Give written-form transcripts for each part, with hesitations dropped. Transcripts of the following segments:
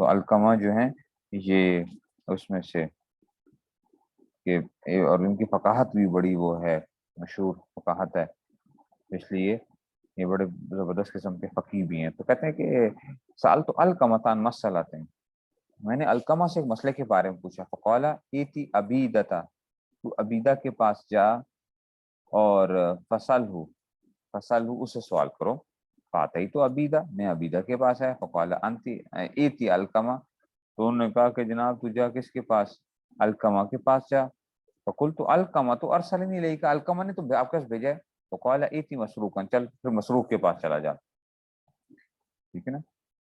تو علقمہ جو ہیں یہ اس میں سے کہ اور ان کی فقاہت بھی بڑی وہ ہے، مشہور فقاہت ہے، اس لیے یہ بڑے زبردست قسم کے فقیہ بھی ہیں۔ تو کہتے ہیں کہ سال تو القمتان مسئلہ، میں نے علقمہ سے ایک مسئلے کے بارے میں پوچھا، فقالا ایتی عبیدتا، تو عبیدہ کے پاس جا اور فصل ہو اسے سوال کرو، فاتحی تو عبیدہ، میں عبیدہ کے پاس ہے، فقالا انتی ایتی علقمہ، تو انہوں نے کہا کہ جناب تو جا کس کے پاس، علقمہ کے پاس جا، فقلت علقمہ تو ارسلنی الیک، علقمہ نے تو آپ کے پاس بھیجا ہے، فقال ایتی مسروقا، چل پھر مسروق کے پاس چلا جا، ٹھیک ہے نا۔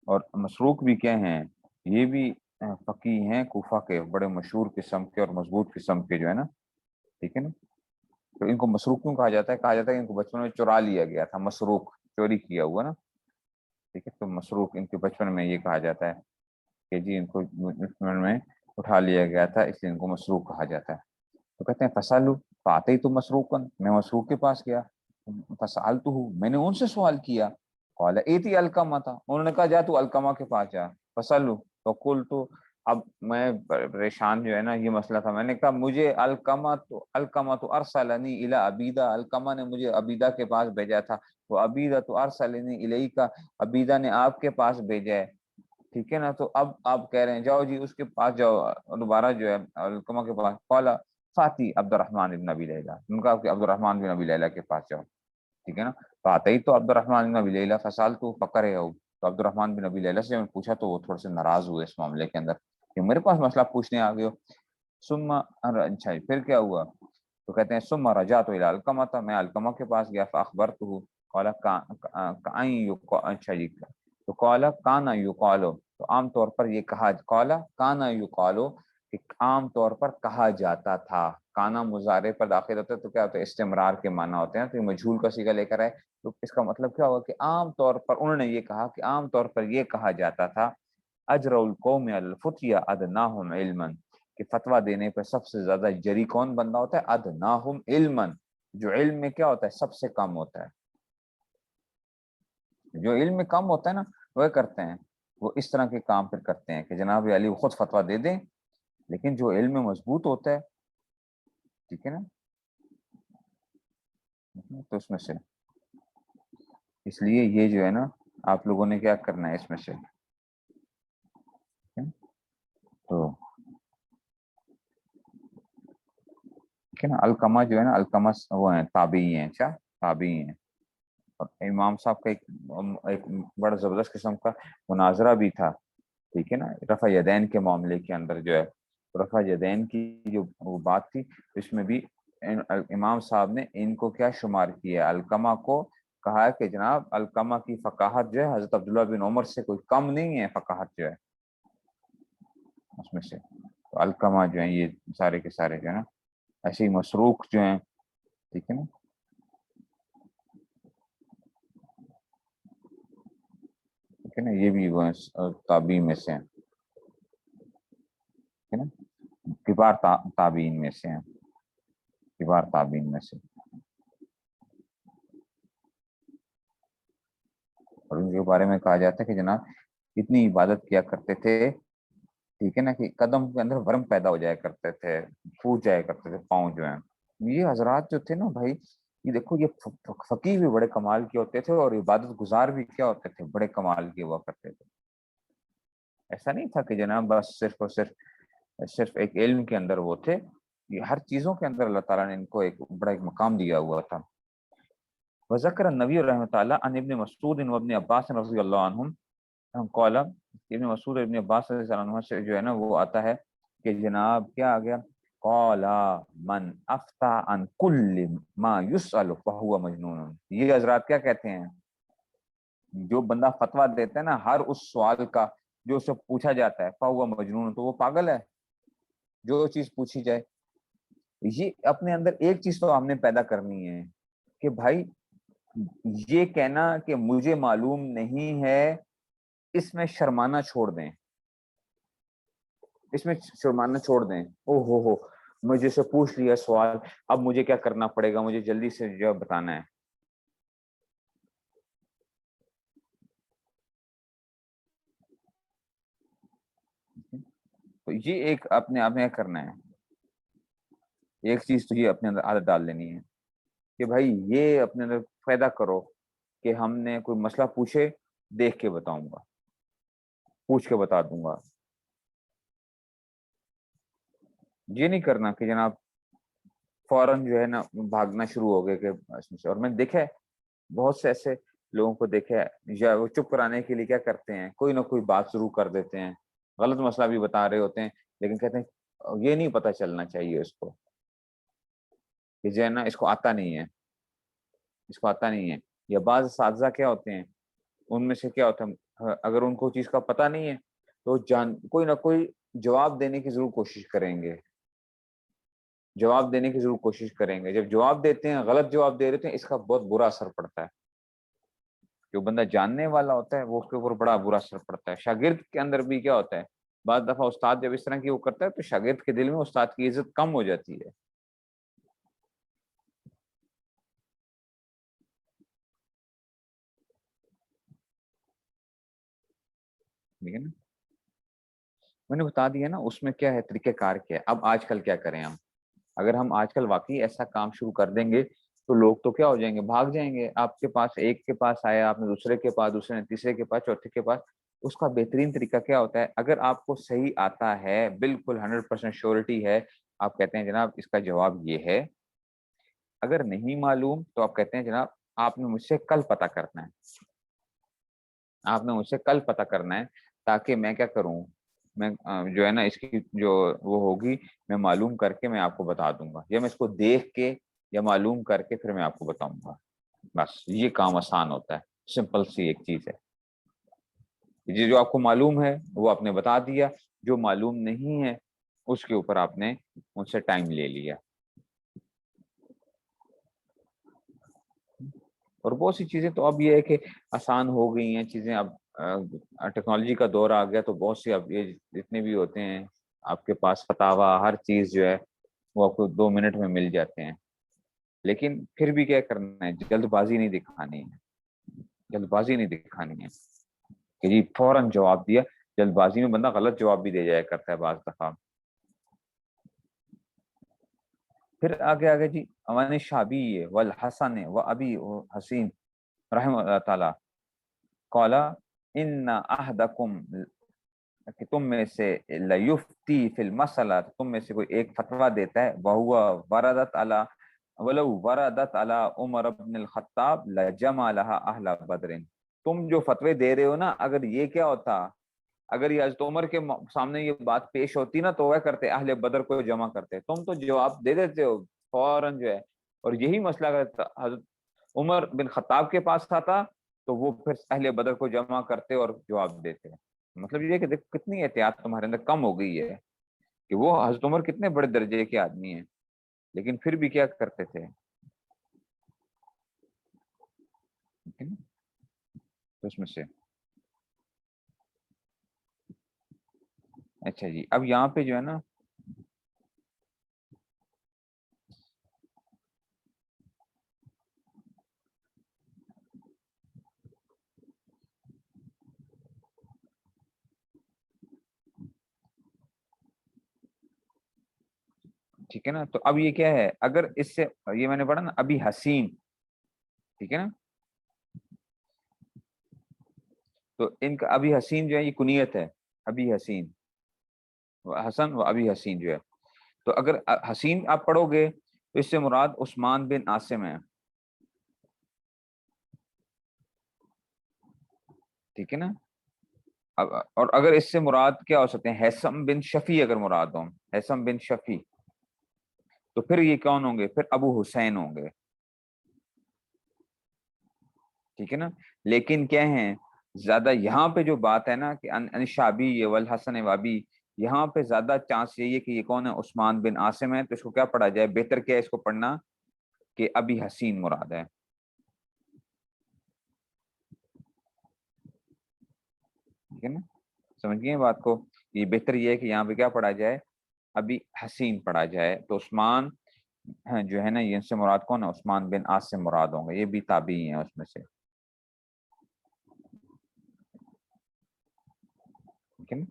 اور مسروق بھی کیا ہیں، یہ بھی فقیہ ہیں کوفہ کے، بڑے مشہور قسم کے اور مضبوط قسم کے جو ہے نا، ٹھیک ہے نا۔ تو ان کو مسروق کیوں کہا جاتا ہے، کہا جاتا ہے کہ ان کو بچپن میں چرا لیا گیا تھا، مسروق چوری کیا ہوا نا، ٹھیک ہے، تو مسروق ان کے بچپن میں یہ کہا جاتا ہے کہ جی ان کو بچپن میں اٹھا لیا گیا تھا، اس لیے ان کو مسروق کہا جاتا ہے۔ تو کہتے ہیں فسالو فاتے تو مسروقن، میں مسروق کے پاس گیا، فسالتہ میں نے ان سے سوال کیا، قال ایتی علقمہ تھا، انہوں نے کہا جا تو علقمہ کے پاس جا، فسالو فقلت، اب میں پریشان جو ہے نا، یہ مسئلہ تھا، میں نے کہا مجھے علقمہ تو ارسلنی الی عبیدہ، علقمہ نے مجھے عبیدہ کے پاس بھیجا تھا، وہ عبیدہ تو ارسلنی الیکا، عبیدہ نے آپ کے پاس بھیجا ہے، ٹھیک ہے نا۔ تو اب آپ کہہ رہے ہیں جاؤ جی اس کے پاس جاؤ دوبارہ جو ہے علقمہ کے پاس، قال فاتی عبد الرحمن بن ابی لیلہ، ان کا کہ عبد الرحمن بن ابی لیلہ کے پاس جاؤ، ٹھیک ہے نا۔ فاتحی تو عبد الرحمن بن ابی لیلہ فسالتو فقرہ، تو عبد الرحمن بن ابی لیلہ سے میں نے پوچھا تو وہ تھوڑے سے ناراض ہوئے اس معاملے کے اندر کہ میرے پاس مسئلہ پوچھنے آ گئے ہو۔ ثم اچھا پھر کیا ہوا، تو کہتے ہیں ثم رجعت الی علقمہ، میں علقمہ کے پاس گیا، فاخبرته قال اچھا جی، تو قال کان یقال، تو عام طور پر یہ کہا، قال کان یقال کہ عام طور پر کہا جاتا تھا، کانا مضارع پر داخل ہوتا ہے تو کیا ہوتا ہے، استمرار کے معنی ہوتے ہیں، تو یہ مجہول کا صیغہ لے کر آئے، تو اس کا مطلب کیا ہوگا کہ عام طور پر انہوں نے یہ کہا کہ عام طور پر یہ کہا جاتا تھا، اجر القوم الفتیہ ادناہم علما، کہ فتویٰ دینے پہ سب سے زیادہ جری کون بندہ ہوتا ہے، ادناہم علما، جو علم میں کیا ہوتا ہے سب سے کم ہوتا ہے، جو علم میں کم ہوتا ہے نا وہ کرتے ہیں، وہ اس طرح کے کام پھر کرتے ہیں کہ جناب علی خود فتویٰ دے دیں، لیکن جو علم میں مضبوط ہوتا ہے، ٹھیک ہے نا، تو اس میں سے اس لیے یہ جو ہے نا آپ لوگوں نے کیا کرنا ہے اس میں سے، تو ٹھیک ہے نا۔ علقمہ جو ہے نا، علقمہ وہ ہیں تابعی ہیں، اچھا تابعی ہیں، اور امام صاحب کا ایک بڑا زبردست قسم کا مناظرہ بھی تھا، ٹھیک ہے نا، رفع یدین کے معاملے کے اندر جو ہے، رفع یدین کی جو وہ بات تھی، اس میں بھی امام صاحب نے ان کو کیا شمار کیا، علقمہ کو کہا ہے کہ جناب علقمہ کی فقاہت جو ہے حضرت عبداللہ بن عمر سے کوئی کم نہیں ہے، فقاہت جو ہے اس میں سے، تو علقمہ جو ہیں یہ سارے کے سارے جو ہے نا ایسے ہی مسروق جو ہیں، ٹھیک ہے نا، ٹھیک ہے نا، یہ بھی وہ تابعین میں سے ہیں، ٹھیک ہے نا، کبار تابعین میں سے ہیں، کبار تابعین میں سے، اور ان کے بارے میں کہا جاتا ہے کہ جناب اتنی عبادت کیا کرتے تھے، ٹھیک ہے نا، کہ قدم کے اندر ورم پیدا ہو جایا کرتے تھے، پھوٹ جایا کرتے تھے پاؤں جو ہیں، یہ حضرات جو تھے نا بھائی، یہ دیکھو یہ فقیر بھی بڑے کمال کے ہوتے تھے اور عبادت گزار بھی کیا ہوتے تھے، بڑے کمال کے ہوا کرتے تھے، ایسا نہیں تھا کہ جناب بس صرف اور صرف ایک علم کے اندر وہ تھے، یہ ہر چیزوں کے اندر اللہ تعالیٰ نے ان کو ایک بڑا ایک مقام دیا ہوا تھا۔ وذکر النبی رحمۃ اللہ عن ابن مسعود و ابن عباس رضی اللہ عنہم قال، ابن مسعود ابن عباس رضی اللہ عنہ سے جو ہے نا وہ آتا ہے کہ جناب کیا آ گیا، قال من افتى عن كل ما يسأل فهو مجنون، یہ حضرات کیا کہتے ہیں، جو بندہ فتویٰ دیتا ہے نا ہر اس سوال کا جو اسے پوچھا جاتا ہے، فهو مجنون، تو وہ پاگل ہے، جو چیز پوچھی جائے، یہ اپنے اندر ایک چیز تو ہم نے پیدا کرنی ہے کہ بھائی یہ کہنا کہ مجھے معلوم نہیں ہے، اس میں شرمانا چھوڑ دیں، اس میں شرمانا چھوڑ دیں، او ہو مجھے سے پوچھ لیا سوال، اب مجھے کیا کرنا پڑے گا، مجھے جلدی سے جو بتانا ہے، تو یہ ایک اپنے آپ میں کرنا ہے، ایک چیز تو یہ اپنے اندر عادت ڈال لینی ہے کہ بھائی یہ اپنے اندر پیدا کرو کہ ہم نے کوئی مسئلہ پوچھے دیکھ کے بتاؤں گا، پوچھ کے بتا دوں گا. یہ نہیں کرنا کہ جناب فوراً جو ہے نا بھاگنا شروع ہو گئے کہ اس میں سے. اور میں نے دیکھا ہے بہت سے ایسے لوگوں کو دیکھا ہے، یا وہ چپ کرانے کے لیے کیا کرتے ہیں، کوئی نہ کوئی بات شروع کر دیتے ہیں، غلط مسئلہ بھی بتا رہے ہوتے ہیں، لیکن کہتے ہیں یہ نہیں پتہ چلنا چاہیے اس کو کہ جو ہے نا اس کو آتا نہیں ہے، اس کو آتا نہیں ہے. یا بعض اساتذہ کیا ہوتے ہیں، ان میں سے کیا ہوتا ہے اگر ان کو چیز کا پتہ نہیں ہے تو کوئی نہ کوئی جواب دینے کی ضرور کوشش کریں گے، جواب دینے کی ضرور کوشش کریں گے. جب جواب دیتے ہیں، غلط جواب دے رہتے ہیں، اس کا بہت برا اثر پڑتا ہے. جو بندہ جاننے والا ہوتا ہے وہ اس کے اوپر بڑا برا اثر پڑتا ہے. شاگرد کے اندر بھی کیا ہوتا ہے، بعض دفعہ استاد جب اس طرح کی وہ کرتا ہے تو شاگرد کے دل میں استاد کی عزت کم ہو جاتی ہے. ٹھیک ہے نا، میں نے بتا دیا نا اس میں کیا ہے، طریقہ کار کیا ہے. اب آج کل کیا کریں ہم، اگر ہم آج کل واقعی ایسا کام شروع کر دیں گے تو لوگ تو کیا ہو جائیں گے، بھاگ جائیں گے. آپ کے پاس ایک کے پاس آیا، آپ نے دوسرے کے پاس، دوسرے نے تیسرے کے پاس، چوتھے کے پاس. اس کا بہترین طریقہ کیا ہوتا ہے، اگر آپ کو صحیح آتا ہے، بالکل 100% شیورٹی ہے، آپ کہتے ہیں جناب اس کا جواب یہ ہے. اگر نہیں معلوم تو آپ کہتے ہیں جناب آپ نے مجھ سے کل پتہ کرنا ہے، آپ نے مجھ سے کل پتہ کرنا ہے، تاکہ میں کیا کروں، میں جو ہے نا اس کی جو وہ ہوگی میں معلوم کر کے میں آپ کو بتا دوں گا، یا میں اس کو دیکھ کے یا معلوم کر کے پھر میں آپ کو بتاؤں گا. بس یہ کام آسان ہوتا ہے، سمپل سی ایک چیز ہے. یہ جو آپ کو معلوم ہے وہ آپ نے بتا دیا، جو معلوم نہیں ہے اس کے اوپر آپ نے ان سے ٹائم لے لیا. اور بہت سی چیزیں تو اب یہ ہے کہ آسان ہو گئی ہیں چیزیں. اب ٹیکنالوجی کا دور آ گیا تو بہت سی اب یہ جتنے بھی ہوتے ہیں آپ کے پاس فتاویٰ، ہر چیز جو ہے وہ آپ کو 2 منٹ میں مل جاتے ہیں. لیکن پھر بھی کیا کرنا ہے، جلد بازی نہیں دکھانی ہے، جلد بازی نہیں دکھانی ہے کہ جی فوراً جواب دیا. جلد بازی میں بندہ غلط جواب بھی دے جایا کرتا ہے بعض دفعہ. پھر آگے آگے جی عوان شابی والحسن و ابی حسین رحمہ اللہ تعالی قالا ان احدکم، کہ تم میں سے لیفتی فی المسئلہ، تم میں سے کوئی ایک فتویٰ دیتا ہے، وہوا وردت علی ولو وردت علی عمر بن الخطاب لجمع لها اہل بدر. تم جو فتوے دے رہے ہو نا، اگر یہ کیا ہوتا، اگر یہ حضرت عمر کے سامنے یہ بات پیش ہوتی نا تو وہ کرتے اہل بدر کو جمع کرتے. تم تو جواب دے دیتے ہو فوراً جو ہے. اور یہی مسئلہ اگر حضرت عمر بن خطاب کے پاس آتا تو وہ پھر اہل بدر کو جمع کرتے اور جواب دیتے. مطلب یہ کہ دیکھو کتنی احتیاط تمہارے اندر کم ہو گئی ہے، کہ وہ حضرت عمر کتنے بڑے درجے کے آدمی ہیں لیکن پھر بھی کیا کرتے تھے. اس میں سے اچھا جی، اب یہاں پہ جو ہے نا ٹھیک ہے نا، تو اب یہ کیا ہے، اگر اس سے یہ میں نے پڑھا نا ابھی حسین، ٹھیک ہے نا، تو ان کا ابھی حسین جو ہے یہ کنیت ہے، ابھی حسین حسن و ابھی حسین جو ہے. تو اگر حسین آپ پڑھو گے تو اس سے مراد عثمان بن عاصم ہے، ٹھیک ہے نا. اور اگر اس سے مراد کیا ہو سکتے ہیں، حیثم بن شفیع اگر مراد ہوں، حیثم بن شفیع، تو پھر یہ کون ہوں گے، پھر ابو حسین ہوں گے، ٹھیک ہے نا. لیکن کیا ہیں زیادہ یہاں پہ جو بات ہے نا کہ ان شابی والحسن وابی، یہاں پہ زیادہ چانس یہی ہے کہ یہ کون ہے، عثمان بن عاصم ہے. تو اس کو کیا پڑھا جائے، بہتر کیا ہے اس کو پڑھنا کہ ابھی حسین مراد ہے، ٹھیک ہے نا. سمجھ گئے بات کو، یہ بہتر یہ ہے کہ یہاں پہ کیا پڑھا جائے، ابھی حسین پڑھا جائے. تو عثمان جو ہے نا یہ ان سے مراد کون ہے، عثمان بن عاصم مراد ہوں گے، یہ بھی تابعی ہیں اس میں سے، ٹھیک ہے نا.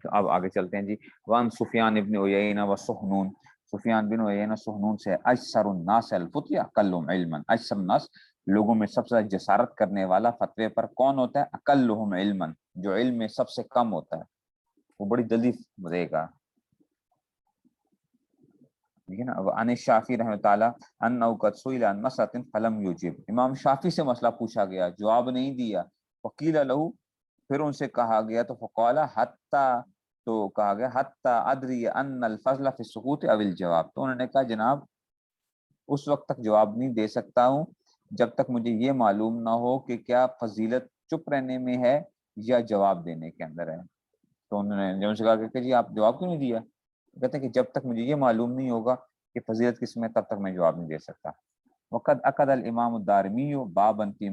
تو اب آگے چلتے ہیں جی. وان سفیان ابن عیینہ و سہنون، سفیان بن عیینہ سہنون سے اجسر الناس الفتوی اقلهم علما، اجسر الناس لوگوں میں سب سے زیادہ جسارت کرنے والا فتوے پر کون ہوتا ہے؟ اقلهم علما، جو علم میں سب سے کم ہوتا ہے، وہ بڑی جلدی دے گا. ٹھیک ہے نا. عن شافعی رحمۃ اللہ انہ قد سئل عن مسألة فلم یجب، امام شافعی سے مسئلہ پوچھا گیا، جواب نہیں دیا. وقیل له، پھر ان سے کہا گیا تو فقال حتی، تو کہا گیا حتی ادری ان الفضل فی السکوت او الجواب، تو انہوں نے کہا جناب اس وقت تک جواب نہیں دے سکتا ہوں جب تک مجھے یہ معلوم نہ ہو کہ کیا فضیلت چپ رہنے میں ہے یا جواب دینے کے اندر ہے. تو انہوں نے جب ان سے کہا کہ جی آپ جواب کیوں نہیں دیا؟ کہتے ہیں کہ جب تک مجھے یہ معلوم نہیں ہوگا کہ فضیلت کس میں تب تک میں جواب نہیں دے سکتا. وقد اکد الامام الدارمی بابا فی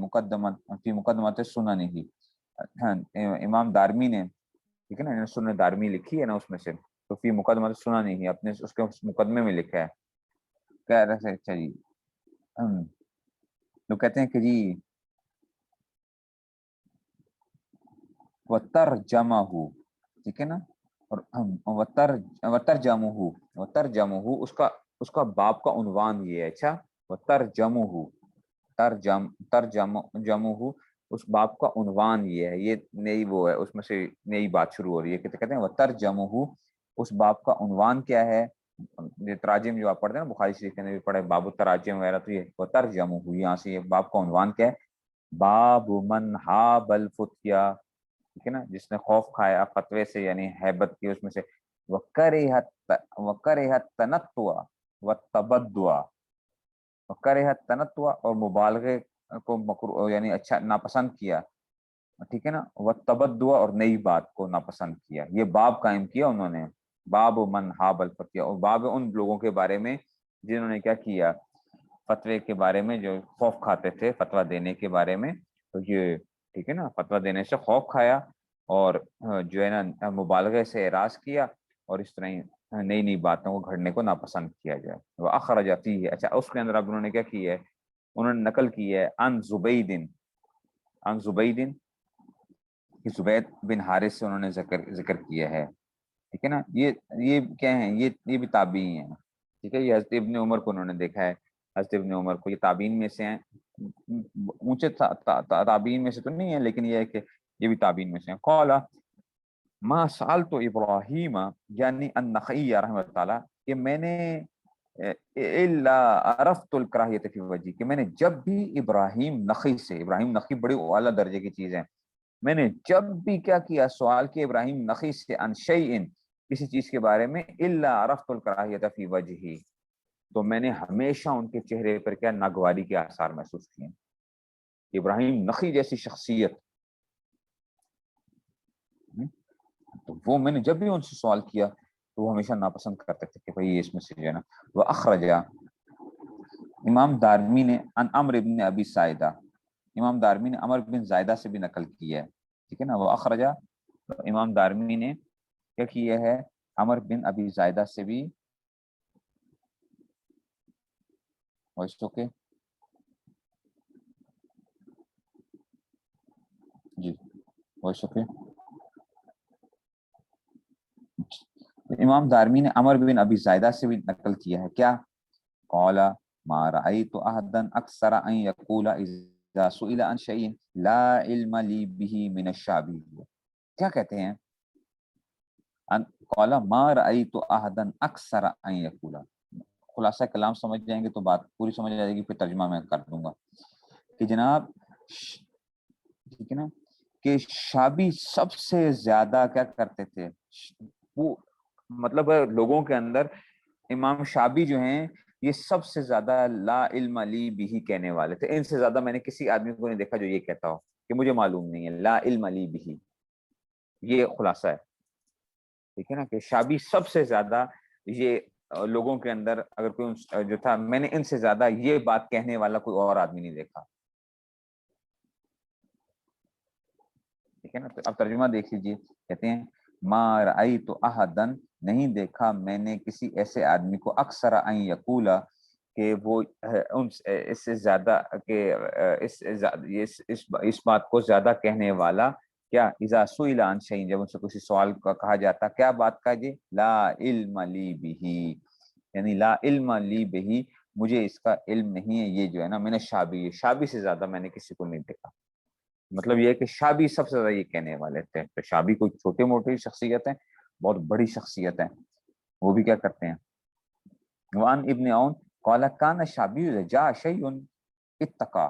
مقدمۃ السنن، امام دارمی نے، ٹھیک ہے نا، سنن دارمی لکھی ہے نا اس میں سے، تو فی مقدمۃ السنن ہی اپنے اس کے مقدمے میں لکھا ہے. کہہ رہے تھے اچھا جی، تو کہتے ہیں کہ جی وترجمہ، ٹھیک ہے نا، اور وترجمہ اس کا باب کا عنوان یہ ہے. اچھا، وترجمہ ترجمہ اس باب کا عنوان یہ ہے، یہ نئی وہ ہے، اس میں سے نئی بات شروع ہو رہی ہے. کہتے ہیں وترجمہ اس باب کا عنوان کیا ہے. یہ تراجم جو آپ پڑھتے ہیں نا بخاری شریف کے اندر بھی پڑھے باب التراجم وغیرہ، تو یہ وترجمہ یہاں سے یہ باب کا عنوان کیا ہے. باب من ہاب الفتیا، ٹھیک ہے نا، جس نے خوف کھایا فتوے سے، یعنی ہیبت کی اس میں سے. وکرہ التنطع والتبدع، وکرہ التنطع اور مبالغے کو مکروہ یعنی اچھا ناپسند کیا، ٹھیک ہے نا، والتبدع اور نئی بات کو ناپسند کیا. یہ باب قائم کیا انہوں نے، باب من ہاب الفتیا، اور باب ان لوگوں کے بارے میں جنہوں نے کیا کیا، فتوے کے بارے میں جو خوف کھاتے تھے فتویٰ دینے کے بارے میں. تو یہ ٹھیک ہے نا، فتویٰ دینے سے خوف کھایا اور جو ہے نا مبالغے سے اعراض کیا، اور اس طرح نئی نئی باتوں کو گھڑنے کو ناپسند کیا جائے. وہ اخرج فیہ، اچھا اس کے اندر اب انہوں نے کیا کی ہے، انہوں نے نقل کی ہے عن زبید، عن زبید، زبید بن حارث سے انہوں نے ذکر کیا ہے. ٹھیک ہے نا، یہ کیا ہیں، یہ بھی تابعی ہیں. ٹھیک ہے، یہ حضرت ابن عمر کو انہوں نے دیکھا ہے، حضرت ابن عمر کو، یہ تابعین میں سے ہیں، اونچے تابعین میں سے تو نہیں ہے لیکن یہ ہے کہ یہ بھی تابعین میں سے ہیں. قال ما سألت ابراہیم یعنی النخعی رحمۃ اللہ، کہ میں نے الا عرفت الکراہیۃ فی وجہی، کہ میں نے جب بھی ابراہیم نخعی سے، ابراہیم نخعی بڑی اعلیٰ درجے کی چیز ہے، میں نے جب بھی کیا کیا، سوال کیا ابراہیم نخعی سے عن شیء، کسی چیز کے بارے میں، الا عرفت الکراہیۃ فی وجہی، تو میں نے ہمیشہ ان کے چہرے پر کیا، ناگواری کے آثار محسوس کیے. ابراہیم نخعی جیسی شخصیت، تو وہ میں نے جب بھی ان سے سوال کیا تو وہ ہمیشہ ناپسند کرتے تھے کہ بھائی اس میں سے جو ہے نا. وہ اخرجا، امام دارمی نے ان عمرو بن ابی سائدہ، امام دارمی نے عمر بن زائدہ سے بھی نقل کیا ہے. ٹھیک ہے نا، وہ اخرجا، امام دارمی نے کیا کیا ہے، عمر بن ابی زائدہ سے بھی، جی امام دارمی نے عمر بن ابی زائدہ سے بھی نقل کیا ہے. کیا قال ما رأيت أحدا أكثر أن يقول إذا سئل عن شيء لا علم لي به من الشعبي، کیا کہتے ہیں، قال ما رأيت أحدا أكثر أن يقول، خلاصہ کلام سمجھ جائیں گے تو بات پوری سمجھ آ جائے گی، پھر ترجمہ میں کر دوں گا کہ جناب، ٹھیک ہے نا، کہ شابی سب سے زیادہ کیا کرتے تھے، وہ مطلب لوگوں کے اندر امام شابی جو ہیں یہ سب سے زیادہ لا علم لی بھی کہنے والے تھے. ان سے زیادہ میں نے کسی آدمی کو نہیں دیکھا جو یہ کہتا ہو کہ مجھے معلوم نہیں ہے، لا علم لی بھی، یہ خلاصہ ہے. ٹھیک ہے نا، کہ شابی سب سے زیادہ یہ لوگوں کے اندر اگر کوئی جو تھا، میں نے ان سے زیادہ یہ بات کہنے والا کوئی اور آدمی نہیں دیکھا. ٹھیک ہے نا، تو اب ترجمہ دیکھ لیجیے. کہتے ہیں ما رأیت احدا، نہیں دیکھا میں نے کسی ایسے آدمی کو، اکثر ان یقولا، کہ وہ اس سے زیادہ کہ اس بات کو زیادہ کہنے والا، کیا اذا سئل عن شیء، جب ان سے کسی سوال کا کہا جاتا کیا بات کا جی، لا علم لی بہ، یعنی لا علم لی بہ، مجھے اس کا علم نہیں ہے، یہ جو ہے نا، میں نے شابی، شابی سے زیادہ میں نے کسی کو نہیں دیکھا. مطلب یہ ہے کہ شابی سب سے زیادہ یہ کہنے والے تھے. تو شابی کوئی چھوٹے موٹے شخصیت ہیں، بہت بڑی شخصیت ہیں، وہ بھی کیا کرتے ہیں. وان ابن عون قال کان شابی جاء شیء اتقا،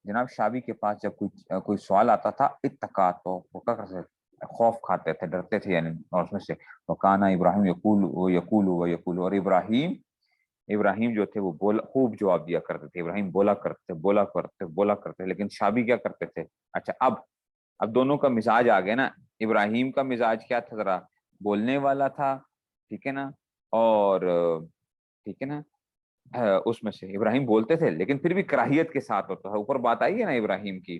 جناب شابی کے پاس جب کوئی سوال آتا تھا، اتقا، تو وہ کیا کرتے تھے، خوف کھاتے تھے، ڈرتے تھے، یعنی اور اس میں سے وکانا ابراہیم یقول، اور ابراہیم جو تھے وہ خوب جواب دیا کرتے تھے، ابراہیم بولا کرتے، لیکن شابی کیا کرتے تھے. اچھا، اب دونوں کا مزاج آ گیا نا. ابراہیم کا مزاج کیا تھا، ذرا بولنے والا تھا، ٹھیک ہے نا، اور ٹھیک ہے نا، اس میں سے ابراہیم بولتے تھے لیکن پھر بھی کراہیت کے ساتھ ہوتا تھا. اوپر بات آئی ہے نا ابراہیم کی،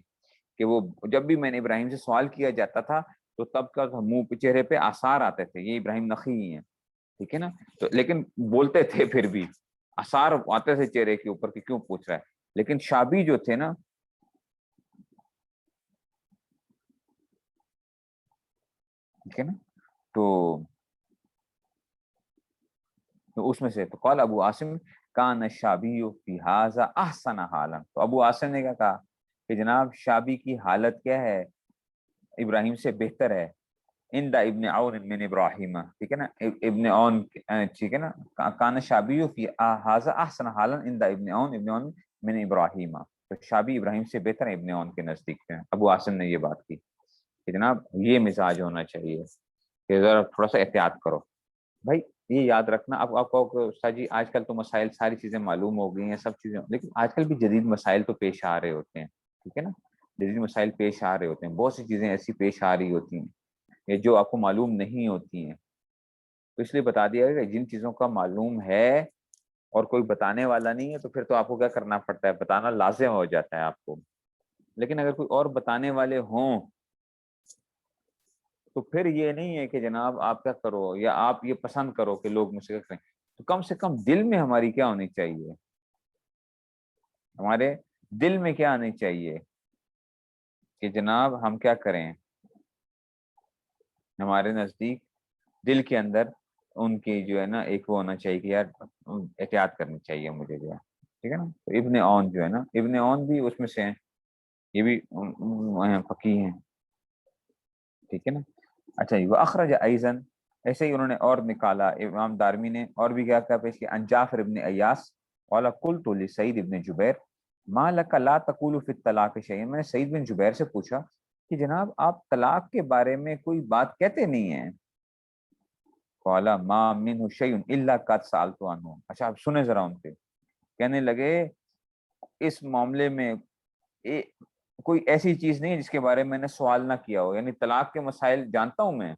کہ وہ جب بھی میں نے ابراہیم سے سوال کیا جاتا تھا تو تب کا منہ پہ، چہرے پہ آثار آتے تھے، یہ ابراہیم نخی ہی ہیں، ٹھیک ہے نا. تو لیکن بولتے تھے، پھر بھی آثار آتے تھے چہرے کے اوپر کہ کیوں پوچھ رہا ہے. لیکن شابی جو تھے نا، ٹھیک ہے نا، تو اس میں سے تو قال ابو عاصم کان الشابی فی ھذا احسن حالا، تو ابو عاصم نے کیا کہا کہ جناب شابی کی حالت کیا ہے، ابراہیم سے بہتر ہے. عند ابن عون من ابراہیم، ٹھیک ہے نا، ابن عون، ٹھیک ہے نا، کان شابی فی ھذا احسن حالا عند ابن عون من ابراہیم، تو شابی ابراہیم سے بہتر ہے ابن عون کے نزدیک. ابو عاصم نے یہ بات کی کہ جناب یہ مزاج ہونا چاہیے کہ ذرا تھوڑا سا احتیاط کرو. بھائی یہ یاد رکھنا، اب آپ کو استاد جی آج کل تو مسائل ساری چیزیں معلوم ہو گئی ہیں، سب چیزیں، لیکن آج کل بھی جدید مسائل تو پیش آ رہے ہوتے ہیں، ٹھیک ہے نا، جدید مسائل پیش آ رہے ہوتے ہیں، بہت سی چیزیں ایسی پیش آ رہی ہوتی ہیں یہ جو آپ کو معلوم نہیں ہوتی ہیں. تو اس لیے بتا دیا گیا کہ جن چیزوں کا معلوم ہے اور کوئی بتانے والا نہیں ہے تو پھر تو آپ کو کیا کرنا پڑتا ہے، بتانا لازم ہو جاتا ہے آپ کو. لیکن اگر کوئی اور بتانے والے ہوں تو پھر یہ نہیں ہے کہ جناب آپ کیا کرو، یا آپ یہ پسند کرو کہ لوگ مجھ سے کریں. تو کم سے کم دل میں ہماری کیا ہونی چاہیے، ہمارے دل میں کیا آنی چاہیے کہ جناب ہم کیا کریں، ہمارے نزدیک دل کے اندر ان کی جو ہے نا ایک وہ ہونا چاہیے کہ یار احتیاط کرنی چاہیے مجھے جو ہے، ٹھیک ہے نا. تو ابن عون جو ہے نا، ابن عون بھی اس میں سے ہیں، یہ بھی فقیہ ہیں، ٹھیک ہے نا. اچھا وہ اخرج ایزن، ایسے ہی انہوں نے اور نکالا، امام دارمی نے اور بھی کیا پیش کیا. عن جعفر ابن ایاس قال قلت لسعید ابن جبیر ما لک لا تقول فی الطلاق شیئا، میں نے سعید بن جبیر سے پوچھا کہ جناب آپ طلاق کے بارے میں کوئی بات کہتے نہیں ہیں. قال ما منه شیء الا قد سالت عنه، اچھا آپ سنیں ذرا ان کے، کہنے لگے اس معاملے میں کوئی ایسی چیز نہیں ہے جس کے بارے میں نے سوال نہ کیا ہو، یعنی طلاق کے مسائل جانتا ہوں میں.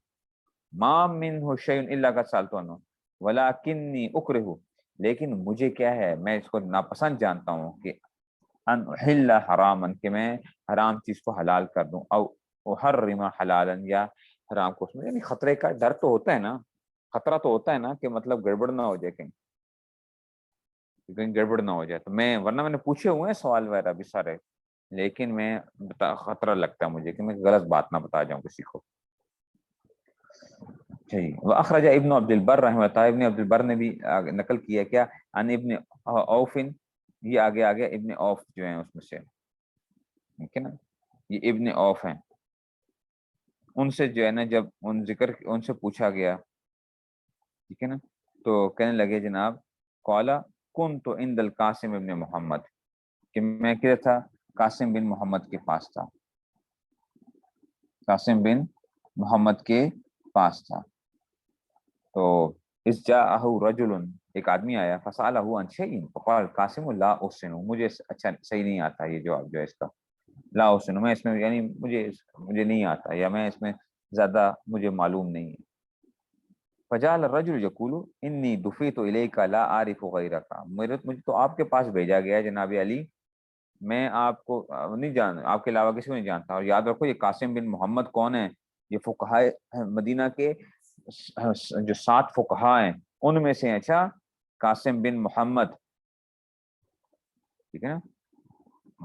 ما منه شیء الا قد سالت عنه ولکنی اکرہ، لیکن مجھے کیا ہے، میں اس کو ناپسند جانتا ہوں کہ ان احل حراما، کہ میں حرام چیز کو حلال کر دوں، او احرم حلالا، یا حرام کو اس میں، یعنی خطرے کا ڈر تو ہوتا ہے نا، خطرہ تو ہوتا ہے نا کہ مطلب گڑبڑ نہ ہو جائے، کہیں گڑبڑ نہ ہو جائے. تو میں ورنہ میں نے پوچھے ہوئے ہیں سوال وغیرہ بھی سارے، لیکن میں خطرہ لگتا ہے مجھے کہ میں غلط بات نہ بتا جاؤں کسی کو. اخرج ابن عبد البر رحمہ اللہ، ابن عبد البر نے بھی نقل کیا کیا ان ابن اوف، یہ آگے ابن اوف جو ہیں اس میں سے، ٹھیک ہے نا، یہ ابن اوف ہیں، ان سے جو ہے نا جب ان سے پوچھا گیا، ٹھیک ہے نا، تو کہنے لگے جناب قالا کنت عند القاسم ابن محمد، کہ میں کیا تھا، قاسم بن محمد کے پاس تھا، قاسم بن محمد کے پاس تھا. تو اس جاءہ رجل، ایک آدمی آیا، فسالہ عن شیء فقال قاسم لا احسن، مجھے اچھا صحیح نہیں آتا یہ جواب جو ہے اس کا، لا احسن، میں اس میں یعنی مجھے نہیں آتا، یا میں اس میں زیادہ مجھے معلوم نہیں ہے. فجعل الرجل یقول انی دفیت الیک لا اعرف غیرک، مجھے تو آپ کے پاس بھیجا گیا ہے جناب علی، میں آپ کو نہیں آپ کے علاوہ کسی کو نہیں جانتا. اور یاد رکھو یہ قاسم بن محمد کون ہے، یہ فقہائے مدینہ کے جو 7 فقہا ہیں ان میں سے. اچھا قاسم بن محمد، ٹھیک ہے نا،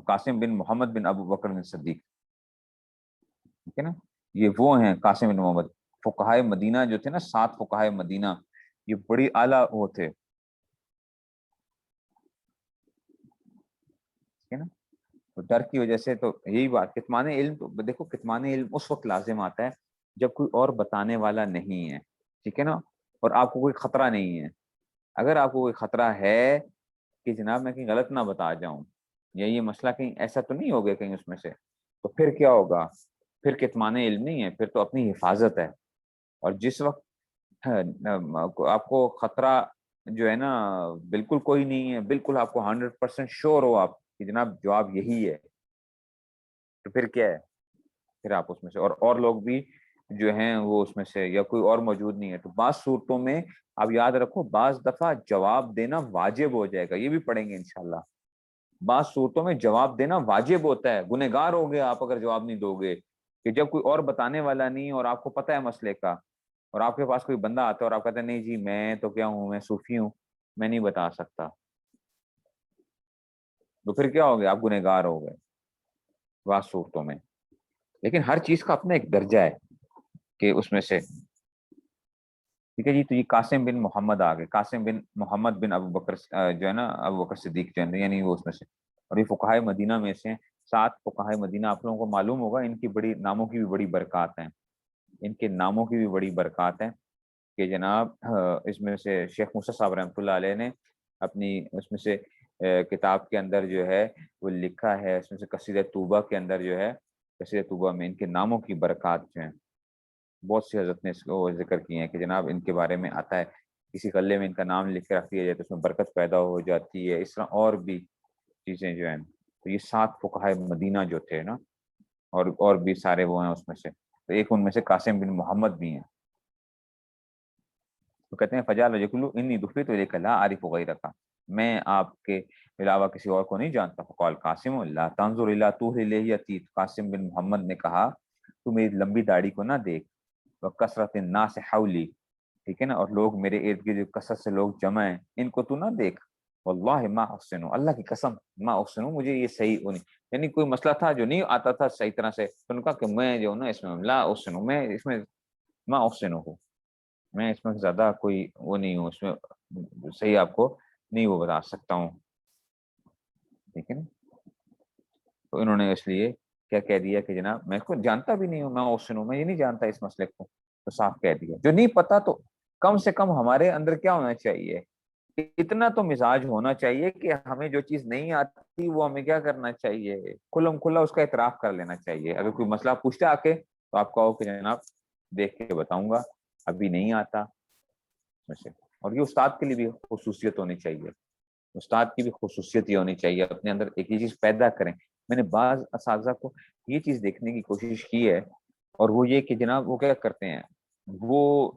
قاسم بن محمد بن ابو بکر بن صدیق، ٹھیک ہے نا. یہ وہ ہیں قاسم بن محمد، فقہائے مدینہ جو تھے نا، 7 فقہائے مدینہ، یہ بڑی اعلیٰ وہ تھے، ٹھیک ہے نا. تو ڈر کی وجہ سے تو یہی بات، کتمان علم تو دیکھو، کتمان علم اس وقت لازم آتا ہے جب کوئی اور بتانے والا نہیں ہے، ٹھیک ہے نا، اور آپ کو کوئی خطرہ نہیں ہے. اگر آپ کو کوئی خطرہ ہے کہ جناب میں کہیں غلط نہ بتا جاؤں، یا یہ مسئلہ کہیں ایسا تو نہیں ہو گیا کہیں اس میں سے، تو پھر کیا ہوگا؟ پھر کتمان علم نہیں ہے، پھر تو اپنی حفاظت ہے. اور جس وقت آپ کو خطرہ جو ہے نا بالکل کوئی نہیں ہے، بالکل آپ کو 100% شور ہو آپ کہ جناب جواب یہی ہے، تو پھر کیا ہے؟ پھر آپ اس میں سے، اور لوگ بھی جو ہیں وہ اس میں سے، یا کوئی اور موجود نہیں ہے، تو بعض صورتوں میں آپ یاد رکھو، بعض دفعہ جواب دینا واجب ہو جائے گا، یہ بھی پڑھیں گے انشاءاللہ. بعض صورتوں میں جواب دینا واجب ہوتا ہے، گنہگار ہو گے آپ اگر جواب نہیں دو گے، کہ جب کوئی اور بتانے والا نہیں اور آپ کو پتہ ہے مسئلے کا، اور آپ کے پاس کوئی بندہ آتا ہے اور آپ کہتے ہیں نہیں جی میں تو کیا ہوں، میں صوفی ہوں، میں نہیں بتا سکتا، تو پھر کیا ہو گیا؟ آپ گنہگار ہو گئے بعض صورتوں میں. لیکن ہر چیز کا اپنا ایک درجہ ہے کہ اس میں سے، ٹھیک ہے جی. تو یہ قاسم بن محمد آ گئے، قاسم بن محمد بن ابو بکر جو ہے نا، ابو بکر صدیق جو ہے، یعنی وہ اس میں سے، اور یہ فقہائے مدینہ میں سے 7 فقہائے مدینہ. آپ لوگوں کو معلوم ہوگا ان کی بڑی ناموں کی بھی بڑی برکات ہیں، ان کے ناموں کی بھی بڑی برکات ہیں، کہ جناب اس میں سے شیخ موسیٰ صاحب رحمۃ اللہ علیہ نے اپنی اس میں سے کتاب کے اندر جو ہے وہ لکھا ہے، اس میں سے قصیدہ توبہ کے اندر جو ہے، قصیدہ توبہ میں ان کے ناموں کی برکات جو ہیں، بہت سی حضرت نے اس کو ذکر کیے ہیں کہ جناب ان کے بارے میں آتا ہے کسی غلے میں ان کا نام لکھ کے رکھ دیا جائے تو اس میں برکت پیدا ہو جاتی ہے. اس طرح اور بھی چیزیں جو ہیں. تو یہ 7 فقہائے مدینہ جو تھے نا، اور بھی سارے وہ ہیں اس میں سے، تو ایک ان میں سے قاسم بن محمد بھی ہیں. تو کہتے ہیں فجال یقولو انی دفعت الیک لا اعرف غیرک، میں آپ کے علاوہ کسی اور کو نہیں جانتا. فقال قاسم لا تنظر الی طول لحیتی، قاسم بن محمد نے کہا تو میری لمبی داڑھی کو نہ دیکھ، وکثرت الناس حولی، ٹھیک ہے نا، اور لوگ میرے ارد گرد کثرت سے لوگ جمع ہیں، ان کو تو نہ دیکھ. واللہ ما احسن، اللہ کی قسم، ما احسن، مجھے یہ صحیح نہیں، یعنی کوئی مسئلہ تھا جو نہیں آتا تھا صحیح طرح سے، تو نے کہا کہ میں جو نا اس میں لا احسن، میں اس میں ما احسن ہوں، میں اس میں زیادہ کوئی وہ نہیں ہوں، اس میں صحیح آپ کو نہیں وہ بتا سکتا ہوں، ٹھیک ہے نا. تو انہوں نے اس لیے کیا کہہ دیا کہ جناب میں اس کو جانتا بھی نہیں ہوں، میں اوسن ہوں، میں یہ نہیں جانتا اس مسئلے کو، تو صاف کہہ دیا. جو نہیں پتا تو کم سے کم ہمارے اندر کیا ہونا چاہیے، اتنا تو مزاج ہونا چاہیے کہ ہمیں جو چیز نہیں آتی وہ ہمیں کیا کرنا چاہیے، کھلم کھلا اس کا اعتراف کر لینا چاہیے. اگر کوئی مسئلہ پوچھتے آ کے تو آپ کہو کہ جناب دیکھ کے بتاؤں گا، ابھی نہیں آتا سے. اور یہ استاد کے لیے بھی خصوصیت ہونی چاہیے، استاد کی بھی خصوصیت یہ ہونی چاہیے، اپنے اندر ایک یہ چیز پیدا کریں. میں نے بعض اساتذہ کو یہ چیز دیکھنے کی کوشش کی ہے، اور وہ یہ کہ جناب وہ کیا کرتے ہیں، وہ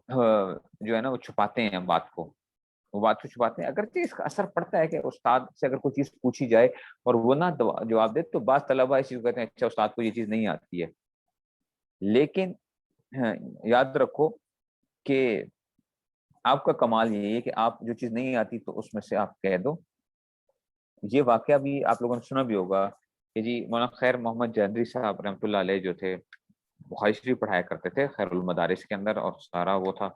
جو ہے نا وہ چھپاتے ہیں بات کو، وہ بات کو چھپاتے ہیں. اگرچہ اس کا اثر پڑتا ہے کہ استاد سے اگر کوئی چیز پوچھی جائے اور وہ نہ جواب دے، تو بعض طلبہ اس چیز کو کہتے ہیں اچھا استاد کو یہ چیز نہیں آتی ہے. لیکن یاد رکھو کہ آپ کا کمال یہ ہے کہ آپ جو چیز نہیں آتی تو اس میں سے آپ کہہ دو. یہ واقعہ بھی آپ لوگوں نے سنا بھی ہوگا کہ جی مولانا خیر محمد جہندری صاحب رحمۃ اللہ علیہ جو تھے، بخاری شریف پڑھایا کرتے تھے خیر المدارس کے اندر، اور سارا وہ تھا.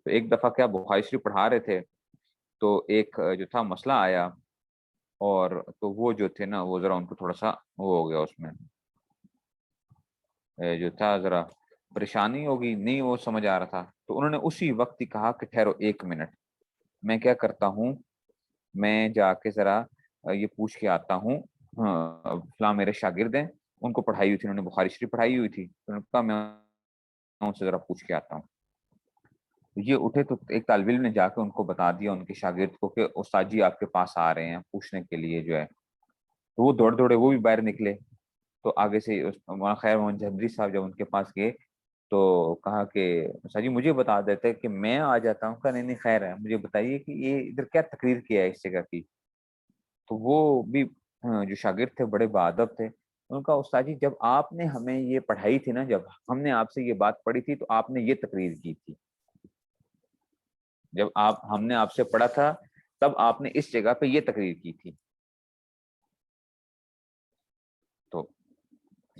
تو ایک دفعہ کیا بخاری شریف پڑھا رہے تھے، تو ایک جو تھا مسئلہ آیا، اور تو وہ جو تھے نا وہ ذرا ان کو تھوڑا سا وہ ہو گیا، اس میں جو تھا ذرا پریشانی ہوگی، نہیں وہ سمجھ آ رہا تھا. تو انہوں نے اسی وقت ہی کہا کہ ٹھہرو 1 منٹ، میں کیا کرتا ہوں، میں جا کے ذرا یہ پوچھ کے آتا ہوں، فلاں میرے شاگرد ہیں، ان کو پڑھائی ہوئی تھی، انہوں نے بخاری شریف پڑھائی ہوئی تھی، تو انہوں نے کہا میں ان سے ذرا پوچھ کے آتا ہوں. یہ اٹھے تو ایک طالب علم نے جا کے ان کو بتا دیا، ان کے شاگرد کو، کہ استاد جی آپ کے پاس آ رہے ہیں پوچھنے کے لیے جو ہے. تو وہ دوڑ دوڑے وہ بھی باہر نکلے. تو آگے سے مولانا خیر محمد جہندری صاحب جب ان کے پاس گئے تو کہا کہ استاد جی مجھے بتا دیتے کہ میں آ جاتا ہوں. کہا نہیں نہیں خیر ہے، مجھے بتائیے کہ یہ ادھر کیا تقریر کیا ہے اس جگہ کی. تو وہ بھی جو شاگرد تھے بڑے باادب تھے. ان کا استاد جی جب آپ نے ہمیں یہ پڑھائی تھی نا، جب ہم نے آپ سے یہ بات پڑھی تھی تو آپ نے یہ تقریر کی تھی، جب ہم نے آپ سے پڑھا تھا تب آپ نے اس جگہ پہ یہ تقریر کی تھی. تو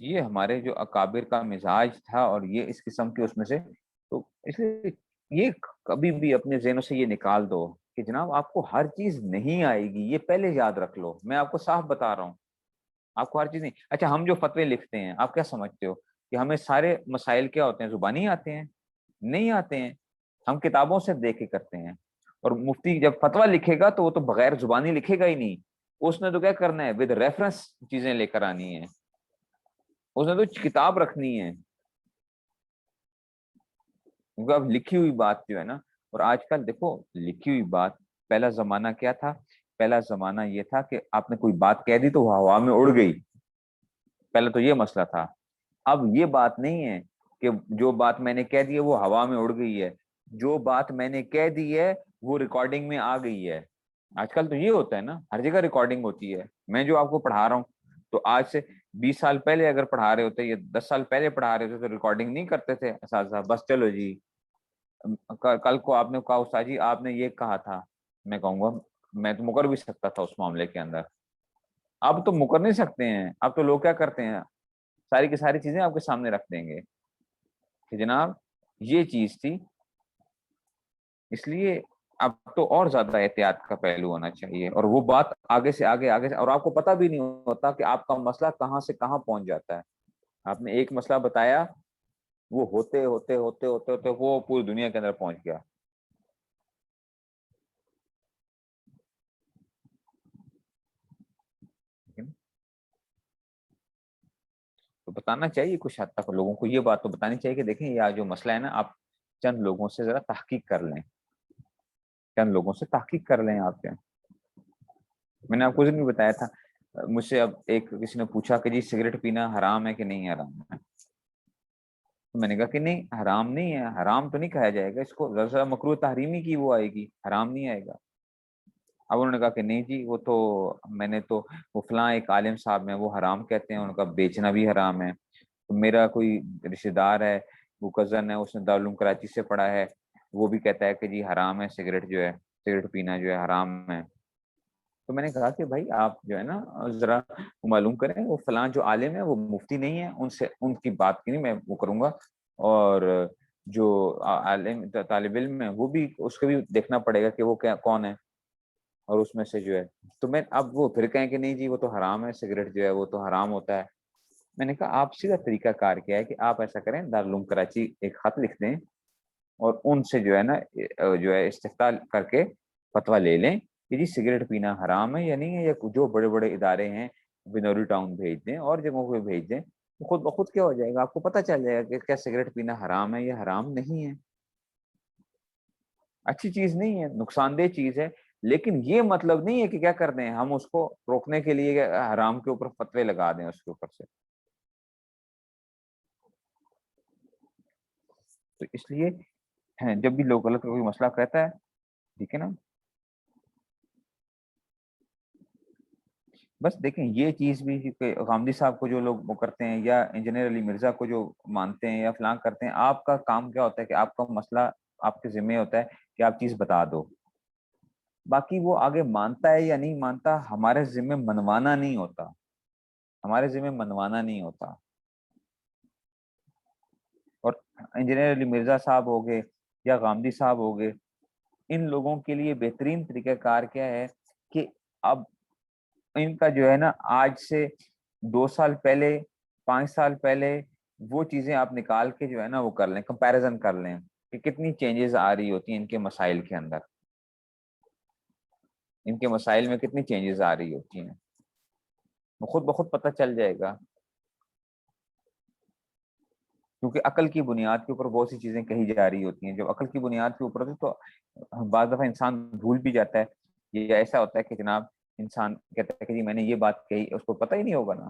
یہ ہمارے جو اکابر کا مزاج تھا اور یہ اس قسم کے اس میں سے، تو اس لیے یہ کبھی بھی اپنے ذہنوں سے یہ نکال دو کہ جناب آپ کو ہر چیز نہیں آئے گی، یہ پہلے یاد رکھ لو، میں آپ کو صاف بتا رہا ہوں، آپ کو ہر چیز نہیں۔ اچھا ہم جو فتوے لکھتے ہیں آپ کیا سمجھتے ہو کہ ہمیں سارے مسائل کیا ہوتے ہیں زبانی آتے ہیں؟ نہیں آتے ہیں، ہم کتابوں سے دیکھ کے کرتے ہیں۔ اور مفتی جب فتویٰ لکھے گا تو وہ تو بغیر زبانی لکھے گا ہی نہیں، اس نے تو کیا کرنا ہے، ود ریفرنس چیزیں لے کر آنی ہے، اس نے تو کتاب رکھنی ہے، کیونکہ اب لکھی ہوئی بات جو ہے نا، اور آج کل دیکھو لکھی ہوئی بات، پہلا زمانہ کیا تھا؟ پہلا زمانہ یہ تھا کہ آپ نے کوئی بات کہہ دی تو وہ ہوا میں اڑ گئی، پہلے تو یہ مسئلہ تھا۔ اب یہ بات نہیں ہے کہ جو بات میں نے کہہ دی ہے وہ ہوا میں اڑ گئی ہے، جو بات میں نے کہہ دی ہے وہ ریکارڈنگ میں آ گئی ہے۔ آج کل تو یہ ہوتا ہے نا، ہر جگہ ریکارڈنگ ہوتی ہے، میں جو آپ کو پڑھا رہا ہوں تو آج سے 20 سال پہلے اگر پڑھا رہے ہوتے یا 10 سال پہلے پڑھا رہے ہوتے تو ریکارڈنگ نہیں کرتے تھے اساتذہ، بس چلو جی کل کو آپ نے کہا استاد جی آپ نے یہ کہا تھا، میں کہوں گا میں تو مکر بھی سکتا تھا اس معاملے کے اندر، اب تو مکر نہیں سکتے ہیں، اب تو لوگ کیا کرتے ہیں، ساری کی ساری چیزیں آپ کے سامنے رکھ دیں گے کہ جناب یہ چیز تھی، اس لیے اب تو اور زیادہ احتیاط کا پہلو ہونا چاہیے، اور وہ بات آگے سے آگے آگے سے، اور آپ کو پتہ بھی نہیں ہوتا کہ آپ کا مسئلہ کہاں سے کہاں پہنچ جاتا ہے۔ آپ نے ایک مسئلہ بتایا، وہ ہوتے ہوتے ہوتے ہوتے ہوتے وہ پوری دنیا کے اندر پہنچ گیا۔ تو بتانا چاہیے کچھ حد تک لوگوں کو، یہ بات تو بتانی چاہیے کہ دیکھیں یہ جو مسئلہ ہے نا، آپ چند لوگوں سے ذرا تحقیق کر لیں، چند لوگوں سے تحقیق کر لیں آپ کیا۔ میں نے آپ کو بھی بتایا تھا، مجھ سے اب ایک کسی نے پوچھا کہ جی سگریٹ پینا حرام ہے کہ نہیں حرام ہے، تو میں نے کہا کہ نہیں حرام نہیں ہے، حرام تو نہیں کہا جائے گا اس کو، ذرا مکروہ تحریمی کی وہ آئے گی، حرام نہیں آئے گا۔ اب انہوں نے کہا کہ نہیں جی وہ تو میں نے تو وہ فلاں ایک عالم صاحب میں وہ حرام کہتے ہیں، ان کا بیچنا بھی حرام ہے، تو میرا کوئی رشتہ دار ہے، وہ کزن ہے، اس نے دارالعلوم کراچی سے پڑھا ہے، وہ بھی کہتا ہے کہ جی حرام ہے سگریٹ جو ہے، سگریٹ پینا جو ہے حرام ہے۔ تو میں نے کہا کہ بھائی آپ جو ہے نا ذرا معلوم کریں، وہ فلاں جو عالم ہے وہ مفتی نہیں ہے، ان سے ان کی بات کی نہیں میں وہ کروں گا، اور جو عالم طالب علم ہے وہ بھی اس کو بھی دیکھنا پڑے گا کہ وہ کیا کون ہے، اور اس میں سے جو ہے تو میں اب وہ پھر کہیں کہ نہیں جی وہ تو حرام ہے سگریٹ جو ہے وہ تو حرام ہوتا ہے۔ میں نے کہا آپ سیدھا طریقہ کار کیا ہے کہ آپ ایسا کریں، دارالعلوم کراچی ایک خط لکھ دیں اور ان سے جو ہے نا جو ہے استفتاء کر کے فتویٰ لے لیں کہ جی سگریٹ پینا حرام ہے یا نہیں ہے، یا جو بڑے بڑے ادارے ہیں بنوری ٹاؤن بھیج دیں اور جگہوں پہ بھیج دیں، تو خود بخود کیا ہو جائے گا، آپ کو پتہ چل جائے گا کہ کیا سگریٹ پینا حرام ہے یا حرام نہیں ہے۔ اچھی چیز نہیں ہے، نقصان دہ چیز ہے، لیکن یہ مطلب نہیں ہے کہ کیا کر دیں ہم اس کو روکنے کے لیے حرام کے اوپر فتوے لگا دیں اس کے اوپر سے۔ تو اس لیے جب بھی لوگ غلط کوئی مسئلہ کہتا ہے، ٹھیک ہے نا، بس دیکھیں یہ چیز بھی کہ غامدی صاحب کو جو لوگ وہ کرتے ہیں یا انجینئر علی مرزا کو جو مانتے ہیں یا فلاں کرتے ہیں، آپ کا کام کیا ہوتا ہے کہ آپ کا مسئلہ آپ کے ذمہ ہوتا ہے کہ آپ چیز بتا دو، باقی وہ آگے مانتا ہے یا نہیں مانتا ہمارے ذمہ منوانا نہیں ہوتا، ہمارے ذمہ منوانا نہیں ہوتا۔ اور انجینئر علی مرزا صاحب ہو گئے یا غامدی صاحب ہو گئے، ان لوگوں کے لیے بہترین طریقہ کار کیا ہے کہ اب ان کا جو ہے نا آج سے 2 سال پہلے 5 سال پہلے وہ چیزیں آپ نکال کے جو ہے نا وہ کر لیں، کمپیریزن کر لیں کہ کتنی چینجز آ رہی ہوتی ہیں ان کے مسائل کے اندر، ان کے مسائل میں کتنی چینجز آ رہی ہوتی ہیں، وہ خود بخود پتہ چل جائے گا، کیونکہ عقل کی بنیاد کے اوپر بہت سی چیزیں کہی جا رہی ہوتی ہیں، جب عقل کی بنیاد کے اوپر ہوتی تو بعض دفعہ انسان بھول بھی جاتا ہے، یہ ایسا ہوتا ہے کہ جناب انسان کہتا ہے کہ جی میں نے یہ بات کہی، اس کو پتہ ہی نہیں ہوگا نا۔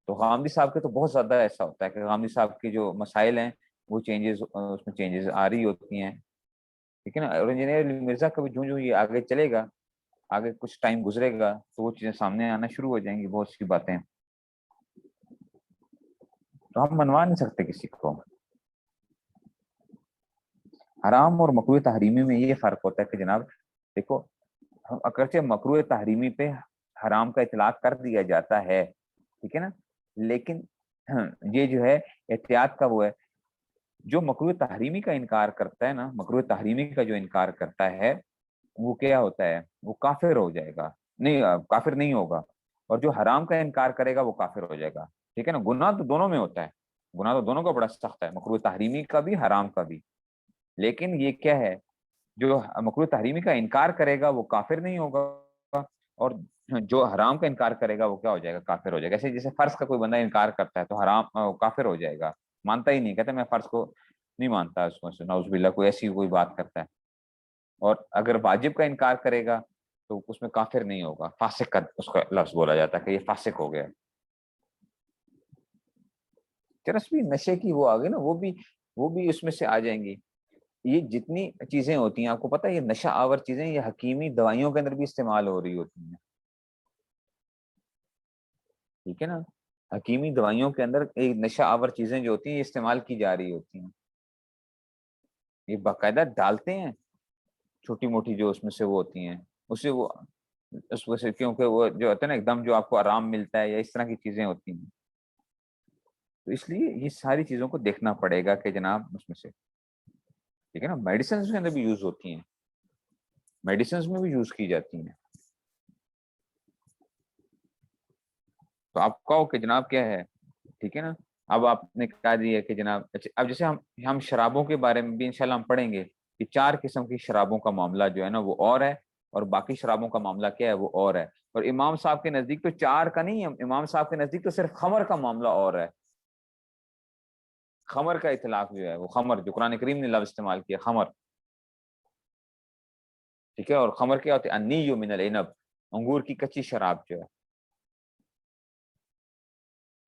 تو غامدی صاحب کے تو بہت زیادہ ایسا ہوتا ہے کہ غامدی صاحب کے جو مسائل ہیں وہ چینجز اس میں چینجز آ رہی ہوتی ہیں، ٹھیک ہے نا، اور انجینئر علی مرزا کا بھی جو یہ آگے چلے گا، آگے کچھ ٹائم گزرے گا تو وہ چیزیں سامنے آنا شروع ہو جائیں گی، بہت سی باتیں تو ہم منوا نہیں سکتے کسی کو۔ حرام اور مکروہ تحریمی میں یہ فرق ہوتا ہے کہ جناب دیکھو، ہم اگرچہ مکروہ تحریمی پہ حرام کا اطلاق کر دیا جاتا ہے، ٹھیک ہے نا، لیکن یہ جو ہے احتیاط کا وہ ہے. جو مکروہ تحریمی کا انکار کرتا ہے نا، مکروہ تحریمی کا جو انکار کرتا ہے وہ کیا ہوتا ہے، وہ کافر ہو جائے گا. نہیں، کافر نہیں ہوگا. اور جو حرام کا انکار کرے گا وہ کافر ہو جائے گا. ٹھیک ہے نا، گناہ تو دونوں میں ہوتا ہے، گناہ تو دونوں کا بڑا سخت ہے، مکروہ تحریمی کا بھی حرام کا بھی. لیکن یہ کیا ہے، جو مکروہ تحریمی کا انکار کرے گا وہ کافر نہیں ہوگا، اور جو حرام کا انکار کرے گا وہ کیا ہو جائے گا، کافر ہو جائے گا. ایسے جیسے فرض کا کوئی بندہ انکار کرتا ہے تو حرام کافر ہو جائے گا، مانتا ہی نہیں، کہتا میں فرض کو نہیں مانتا، اس کو نعوذ باللہ کوئی ایسی کوئی بات کرتا ہے. اور اگر واجب کا انکار کرے گا تو اس میں کافر نہیں ہوگا، فاسق کا اس کا لفظ بولا جاتا ہے کہ یہ فاسق ہو گیا. چرس بھی نشے کی وہ آگے نا، وہ بھی اس میں سے آ جائیں گی. یہ جتنی چیزیں ہوتی ہیں آپ کو پتہ ہے، یہ نشہ آور چیزیں یہ حکیمی دوائیوں کے اندر بھی استعمال ہو رہی ہوتی ہیں. ٹھیک ہے نا، حکیمی دوائیوں کے اندر ایک نشہ آور چیزیں جو ہوتی ہیں یہ استعمال کی جا رہی ہوتی ہیں. یہ باقاعدہ ڈالتے ہیں چھوٹی موٹی جو اس میں سے وہ ہوتی ہیں، اسے وہ اس وجہ سے، کیونکہ وہ جو ہوتا ہے نا ایک دم جو آپ کو آرام ملتا ہے یا اس طرح کی چیزیں ہوتی ہیں. تو اس لیے یہ ساری چیزوں کو دیکھنا پڑے گا کہ جناب اس میں سے، ٹھیک ہے نا. میڈیسنز کے اندر بھی یوز ہوتی ہیں، میڈیسنز میں بھی یوز کی جاتی ہیں. تو آپ کہو کہ جناب کیا ہے، ٹھیک ہے نا. اب آپ نے کہا دیا کہ جناب اب جیسے ہم شرابوں کے بارے میں بھی انشاءاللہ ہم پڑھیں گے کہ 4 قسم کی شرابوں کا معاملہ جو ہے نا وہ اور ہے، اور باقی شرابوں کا معاملہ کیا ہے وہ اور ہے. اور امام صاحب کے نزدیک تو 4 کا نہیں ہے، امام صاحب کے نزدیک تو صرف خمر کا معاملہ اور ہے. خمر کا اطلاق جو ہے وہ خمر، جو قرآن کریم نے لفظ استعمال کیا خمر، ٹھیک ہے. اور خمر کیا ہوتی ہے، النی من العنب، انگور کی کچی شراب جو ہے.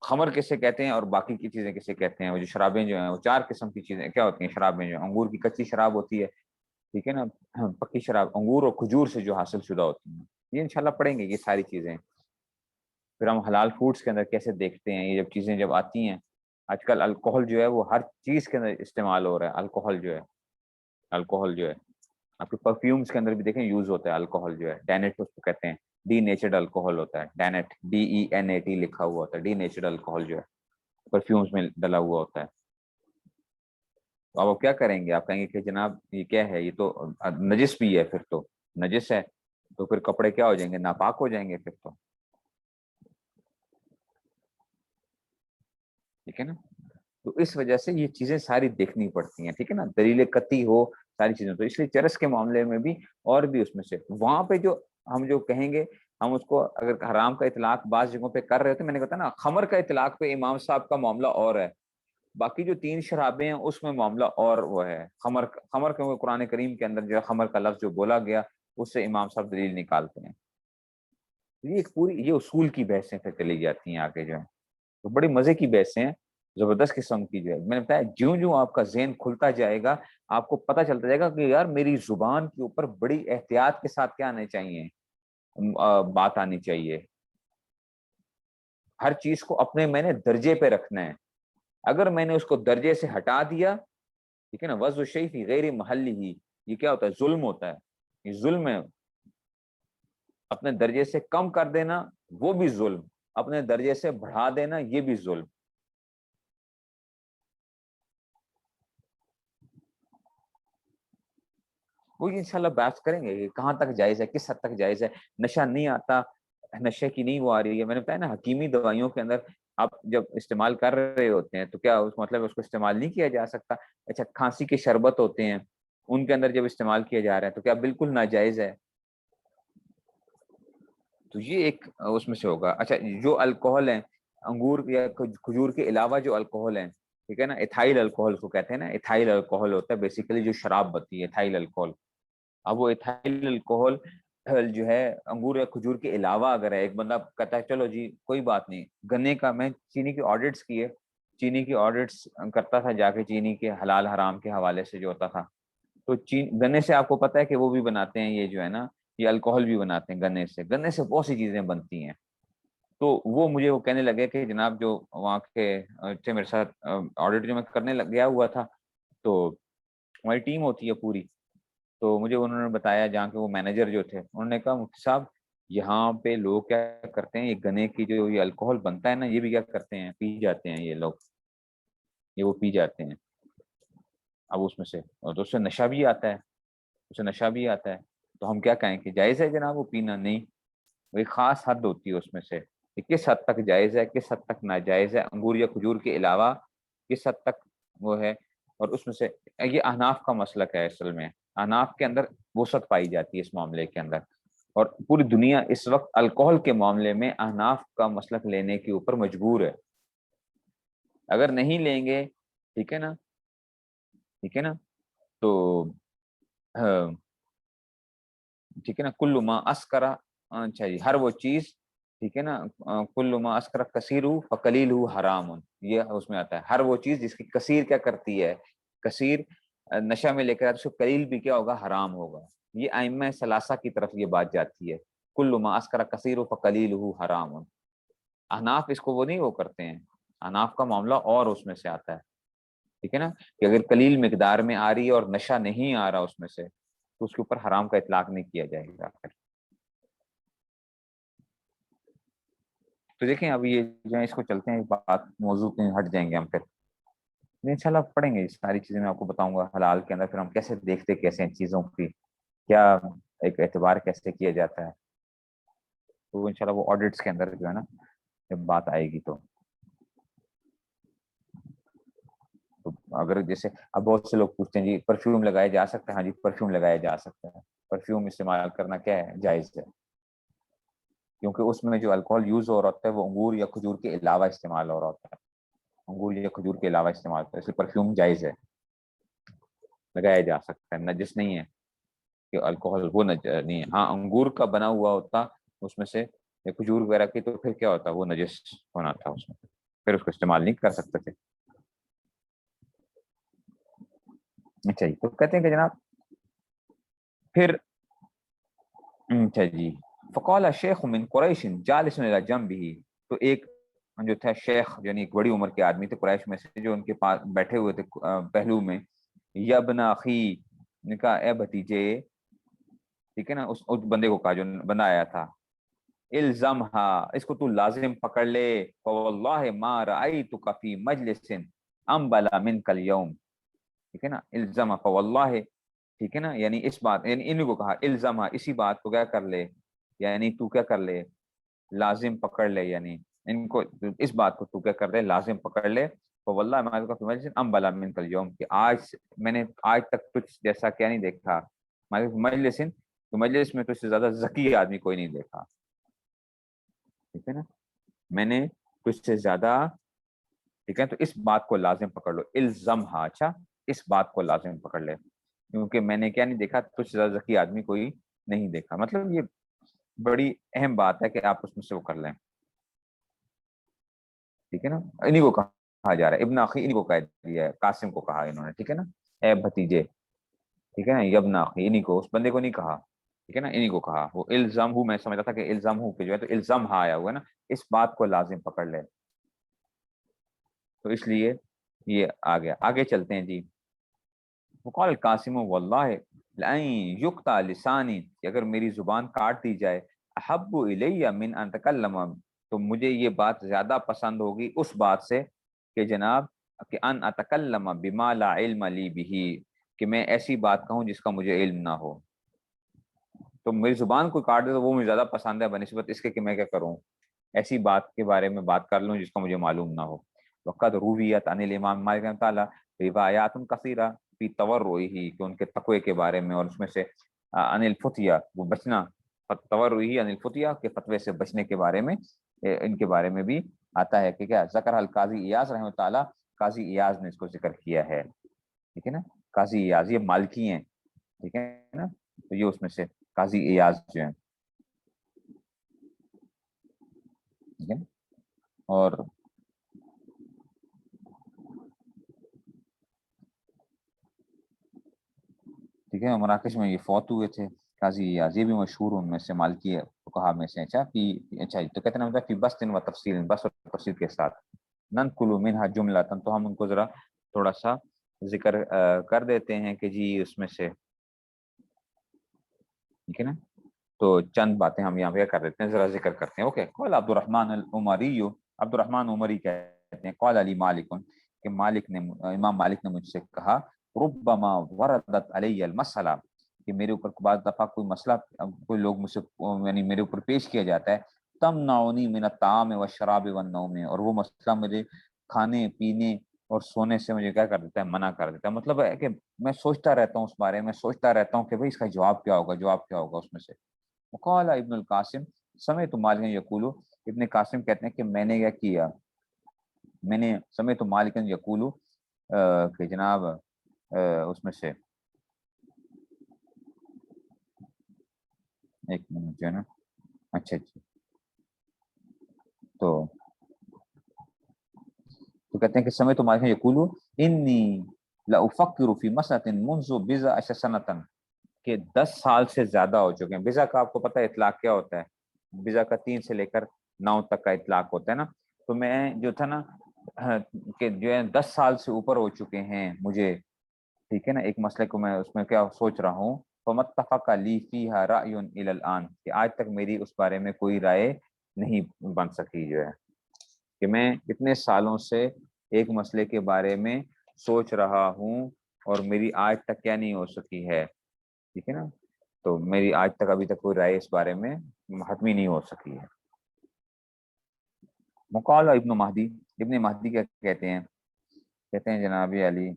خمر کسے کہتے ہیں اور باقی کی چیزیں کسے کہتے ہیں، وہ جو شرابیں جو ہیں وہ 4 قسم کی چیزیں کیا ہوتی ہیں شرابیں جو ہیں. انگور کی کچی شراب ہوتی ہے، ٹھیک ہے نا. پکی شراب انگور اور کھجور سے جو حاصل شدہ ہوتی ہیں. یہ انشاءاللہ پڑھیں گے یہ ساری چیزیں. پھر ہم حلال فوڈس کے اندر کیسے دیکھتے ہیں، یہ جب چیزیں جب آتی ہیں. آج کل الکوہل جو ہے وہ ہر چیز کے اندر استعمال ہو رہا ہے. الکوہل جو ہے، الکوہل جو ہے آپ کے پرفیومس کے اندر بھی دیکھیں یوز ہوتا ہے. الکوہل جو ہے ڈینٹ اس کو کہتے ہیں، ڈی نیچرڈ الکوہل ہوتا ہے. ڈینٹ DENAT لکھا ہوا ہوتا ہے. ڈی نیچرڈ الکوہل جو ہے پرفیومس میں ڈلا ہوا ہوتا ہے. تو اب آپ کیا کریں گے، آپ کہیں گے کہ جناب یہ کیا ہے، یہ تو نجس بھی ہے، پھر تو نجس ہے، تو پھر کپڑے کیا ہو جائیں گے، ناپاک ہو جائیں گے پھر تو. ٹھیک ہے نا. تو اس وجہ سے یہ چیزیں ساری دیکھنی پڑتی ہیں، ٹھیک ہے نا، دلیل قطعی ہو ساری چیزیں. تو اس لیے چرس کے معاملے میں بھی اور بھی اس میں سے وہاں پہ جو ہم جو کہیں گے، ہم اس کو اگر حرام کا اطلاق بعض جگہوں پہ کر رہے ہوتے، میں نے کہا نا خمر کا اطلاق پہ امام صاحب کا معاملہ اور ہے، باقی جو 3 شرابیں ہیں اس میں معاملہ اور وہ ہے. خمر کے قرآن کریم کے اندر جو ہے خمر کا لفظ جو بولا گیا اس سے امام صاحب دلیل نکالتے ہیں. یہ ایک پوری یہ اصول کی بحثیں پھر چلی جاتی ہیں آگے جو ہے، تو بڑی مزے کی بحثیں ہیں، زبردست قسم کی جو ہے. میں نے بتایا جوں جوں آپ کا ذہن کھلتا جائے گا آپ کو پتہ چلتا جائے گا کہ یار میری زبان کے اوپر بڑی احتیاط کے ساتھ کیا آنے چاہیے، بات آنی چاہیے. ہر چیز کو اپنے میں نے درجے پہ رکھنا ہے. اگر میں نے اس کو درجے سے ہٹا دیا، ٹھیک ہے نا، وضع الشیء فی غیر محلہ، یہ کیا ہوتا ہے، ظلم ہوتا ہے. یہ ظلم ہے. اپنے درجے سے کم کر دینا وہ بھی ظلم، اپنے درجے سے بڑھا دینا یہ بھی ظلم. وہی انشاءاللہ بحث کریں گے کہ کہاں تک جائز ہے، کس حد تک جائز ہے. نشہ نہیں آتا، نشے کی نہیں وہ آ رہی ہے. میں نے بتایا نا حکیمی دوائیوں کے اندر آپ جب استعمال کر رہے ہوتے ہیں تو کیا اس مطلب اس کو استعمال نہیں کیا جا سکتا. اچھا کھانسی کے شربت ہوتے ہیں ان کے اندر جب استعمال کیا جا رہا ہے تو کیا بالکل ناجائز ہے. تو یہ ایک اس میں سے ہوگا. اچھا جو الکوہل ہیں انگور یا کھجور کے علاوہ جو الکوہل ہیں، ٹھیک ہے نا، ایتھائل الکوہل کو کہتے ہیں نا. ایتھائل الکوہل ہوتا ہے بیسیکلی جو شراب بنتی ہے ایتھائل الکوہل. اب وہ ایتھائل الکوہل جو ہے انگور یا کھجور کے علاوہ اگر ہے، ایک بندہ کہتا ہے چلو جی کوئی بات نہیں، گنے کا میں چینی کی آڈٹس کیے، چینی کی آڈٹس کرتا تھا جا کے، چینی کے حلال حرام کے حوالے سے جو ہوتا تھا. تو گنے سے آپ کو پتہ ہے کہ وہ بھی بناتے ہیں یہ جو ہے نا، یہ الکوہل بھی بناتے ہیں گنے سے. گنے سے بہت سی چیزیں بنتی ہیں. تو وہ مجھے وہ کہنے لگے کہ جناب جو وہاں کے تھے میرے ساتھ آڈٹ جو میں کرنے لگ گیا ہوا تھا، تو ہماری ٹیم ہوتی ہے پوری. تو مجھے انہوں نے بتایا جہاں کے وہ مینیجر جو تھے، انہوں نے کہا مفتی صاحب یہاں پہ لوگ کیا کرتے ہیں، یہ گنے کی جو یہ الکوہل بنتا ہے نا، یہ بھی کیا کرتے ہیں، پی جاتے ہیں یہ لوگ، یہ وہ پی جاتے ہیں اب اس میں سے، اور تو اس سے نشہ بھی آتا ہے، اسے نشہ بھی آتا ہے۔ تو ہم کیا کہیں کہ جائز ہے جناب وہ پینا؟ نہیں، وہ ایک خاص حد ہوتی ہے اس میں سے کہ کس حد تک جائز ہے، کس حد تک ناجائز ہے، انگور یا کھجور کے علاوہ کس حد تک وہ ہے۔ اور اس میں سے یہ احناف کا مسلک ہے، اصل میں احناف کے اندر وسعت پائی جاتی ہے اس معاملے کے اندر، اور پوری دنیا اس وقت الکوہل کے معاملے میں احناف کا مسلک لینے کے اوپر مجبور ہے۔ اگر نہیں لیں گے، ٹھیک ہے نا، ٹھیک ہے نا، تو ٹھیک ہے نا، کل ما اسکرا، اچھا جی، ہر وہ چیز، ٹھیک ہے نا، کل ما اسکرا کثیر فقلیل حرام، یہ اس میں آتا ہے، ہر وہ چیز جس کی کثیر کیا کرتی ہے، کثیر نشہ میں لے کر اس کو قلیل بھی کیا ہوگا، حرام ہوگا۔ یہ ائمہ ثلاثہ کی طرف یہ بات جاتی ہے، کل ما اسکرا کثیر فقلیل حرام۔ احناف اس کو وہ نہیں وہ کرتے ہیں، احناف کا معاملہ اور اس میں سے آتا ہے، ٹھیک ہے نا، کہ اگر قلیل مقدار میں آ رہی ہے اور نشہ نہیں آ رہا اس میں سے، تو اس کے اوپر حرام کا اطلاق نہیں کیا جائے گا۔ تو دیکھیں اب یہ جو ہے اس کو چلتے ہیں، بات موضوع پہ ہٹ جائیں گے ہم، پھر انشاءاللہ پڑھیں گے یہ ساری چیزیں، میں آپ کو بتاؤں گا حلال کے اندر پھر ہم کیسے دیکھتے، کیسے ان چیزوں کی کیا ایک اعتبار کیسے کیا جاتا ہے، تو انشاءاللہ وہ آڈٹس کے اندر جو ہے نا جب بات آئے گی تو اگر جیسے اب بہت سے لوگ پوچھتے ہیں جی پرفیوم لگایا جا سکتا ہے؟ ہاں جی پرفیوم لگایا جا سکتا ہے، پرفیوم استعمال کرنا کیا ہے، جائز ہے، کیونکہ اس میں جو الکوہل یوز ہو رہا ہوتا ہے وہ انگور یا کھجور کے علاوہ استعمال ہو رہا ہوتا ہے، انگور یا کھجور کے علاوہ استعمال ہوتا ہے، اس لیے پرفیوم جائز ہے، لگایا جا سکتا ہے، نجس نہیں ہے کہ الکوہل وہ نہیں ہے۔ ہاں انگور کا بنا ہوا ہوتا اس میں سے یا کھجور وغیرہ کی، تو پھر کیا ہوتا وہ نجس ہونا تھا اس میں، پھر اس کو استعمال نہیں کر سکتے تھے۔ اچھا جی، تو کہتے ہیں کہ جناب پھر اچھا جی، فقال شیخ من قریش جالس الی جنبہ، تو ایک جو تھا شیخ یعنی ایک بڑی عمر کے آدمی تھے قریش میں سے، جو ان کے پاس بیٹھے ہوئے تھے پہلو میں، یا ابن اخی، نے کہا اے بھتیجے، ٹھیک ہے نا، اس بندے کو کہا جو بندہ آیا تھا، الزمھا، اس کو تو لازم پکڑ لے، فواللہ ما رأیتک فی مجلس انبل منک اليوم، ٹھیک ہے نا، الزمھا فواللہ، ٹھیک ہے نا، یعنی اس بات، یعنی انہی کو کہا الزمھا، اسی بات کو کیا کر لے، یعنی تو کیا کر لے، لازم پکڑ لے، یعنی ان کو اس بات کو تو کیا کر لے، لازم پکڑ لے، فواللہ ما رأیتک فی مجلس انبل منک اليوم، کہ آج میں نے آج تک کچھ جیسا کیا نہیں دیکھا، مجلس، تو مجلس میں تجھ سے زیادہ ذکی آدمی کوئی نہیں دیکھا، ٹھیک ہے نا، میں نے تجھ سے زیادہ، ٹھیک ہے، تو اس بات کو لازم پکڑ لو، الزمھا، اچھا اس بات کو لازم پکڑ لے، کیونکہ میں نے کیا نہیں دیکھا، تجھ سے زیادہ ذکی آدمی کوئی نہیں دیکھا، مطلب یہ بڑی اہم بات ہے کہ آپ اس میں سے وہ کر لیں، ٹھیک ہے نا، انہی کو کہا جا رہا ہے، ابن اخی انہی کو کہہ دیا ہے، قاسم کو کہا انہوں نے، ٹھیک ہے نا، اے بھتیجے، ٹھیک ہے نا، ابن اخی، انہی کو، اس بندے کو نہیں کہا، ٹھیک ہے نا، انہی کو کہا، وہ الزم ہوں، میں سمجھا تھا کہ الزم ہوں کہ جو ہے تو الزم ہاں آیا ہوا ہے نا، اس بات کو لازم پکڑ لے، تو اس لیے یہ آ گیا، آگے چلتے ہیں جی، وقال القاسم واللہ لئن یقطع لسانی، کہ اگر میری زبان کاٹ دی جائے، احب الی من ان تکلم، تو مجھے یہ بات زیادہ پسند ہوگی اس بات سے کہ جناب، کہ ان اتکلم بما لا علم لی به، کہ میں ایسی بات کہوں جس کا مجھے علم نہ ہو، تو میری زبان کو کاٹ دے تو وہ مجھے زیادہ پسند ہے بنسبت اس کے کہ میں کیا کروں، ایسی بات کے بارے میں بات کر لوں جس کا مجھے معلوم نہ ہو۔ وقد رویت عن الامام مالک رحمۃ اللہ روایات کثیرہ فی تورعہ، کہ ان کے تقوی کے بارے میں، اور اس میں سے عن الفتیہ، وہ بچنا، تورعہ عن الفتیہ، کے فتوے سے بچنے کے بارے میں، ان کے بارے میں بھی آتا ہے کہ کیا ذکر القاضی ایاز رحمۃ اللہ، قاضی ایاز نے اس کو ذکر کیا ہے، ٹھیک ہے نا، قاضی ایاز یہ مالکی ہیں، ٹھیک ہے نا، تو یہ اس میں سے قاضی ایاز جو ہیں، ٹھیک ہے، اور ٹھیک ہے، مراکش میں یہ فوت ہوئے تھے قاضی ایاز، یہ بھی مشہور ان میں سے مالکی فقہا میں سے، اچھا اچھا تو کہتے ہیں فی بسط و تفصیل، بس اور تفصیل کے ساتھ، ننقل منها جملۃ، تو ہم ان کو ذرا تھوڑا سا ذکر کر دیتے ہیں کہ جی اس میں سے، ٹھیک ہے نا، تو چند باتیں ہم یہاں پہ کر دیتے ہیں، ذرا ذکر کرتے ہیں. اوکے. قال عبد الرحمن العمری، عبد الرحمن عمری کہتے ہیں قال علی مالک، کہ مالک نے، امام مالک نے مجھ سے کہا ربما وردت علی المسئلہ، کہ میرے اوپر بعض دفعہ کوئی مسئلہ کوئی لوگ مجھ سے یعنی میرے اوپر پیش کیا جاتا ہے، تمنعنی من الطعام والشراب والنوم، اور وہ مسئلہ مجھے کھانے پینے اور سونے سے مجھے کیا کر دیتا ہے، منع کر دیتا ہے. مطلب ہے کہ میں سوچتا رہتا ہوں اس بارے میں، سوچتا رہتا ہوں کہ بھئی اس کا جواب کیا ہوگا، جواب کیا ہوگا اس میں سے. وقال ابن القاسم سمعت مالک یقول، ابن قاسم کہتے ہیں کہ میں نے کیا کیا، میں نے سمعت مالک یقول کہ جناب اس میں سے ایک منٹ جو ہے نا، اچھا اچھا، تو کہتے ہیں کہ سمعت مالک یقول انی لافکر فی مسألة منذ بضع عشر سنة، کہ 10 سال سے زیادہ ہو چکے ہیں. بزا کا آپ کو پتہ ہے اطلاق کیا ہوتا ہے، بزا کا 3 سے لے کر 9 تک کا اطلاق ہوتا ہے نا. تو میں جو تھا نا کہ جو ہے 10 سال سے اوپر ہو چکے ہیں مجھے، ٹھیک ہے نا، ایک مسئلے کو میں اس میں کیا سوچ رہا ہوں. فمتفق لی فیہا رأی الی الآن، کہ آج تک میری اس بارے میں کوئی رائے نہیں بن سکی، جو ہے کہ میں اتنے سالوں سے ایک مسئلے کے بارے میں سوچ رہا ہوں اور میری آج تک کیا نہیں ہو سکی ہے، ٹھیک ہے نا. تو میری آج تک ابھی تک کوئی رائے اس بارے میں حتمی نہیں ہو سکی ہے. مقال ابن مہدی، ابن مہدی کیا کہتے ہیں جناب علی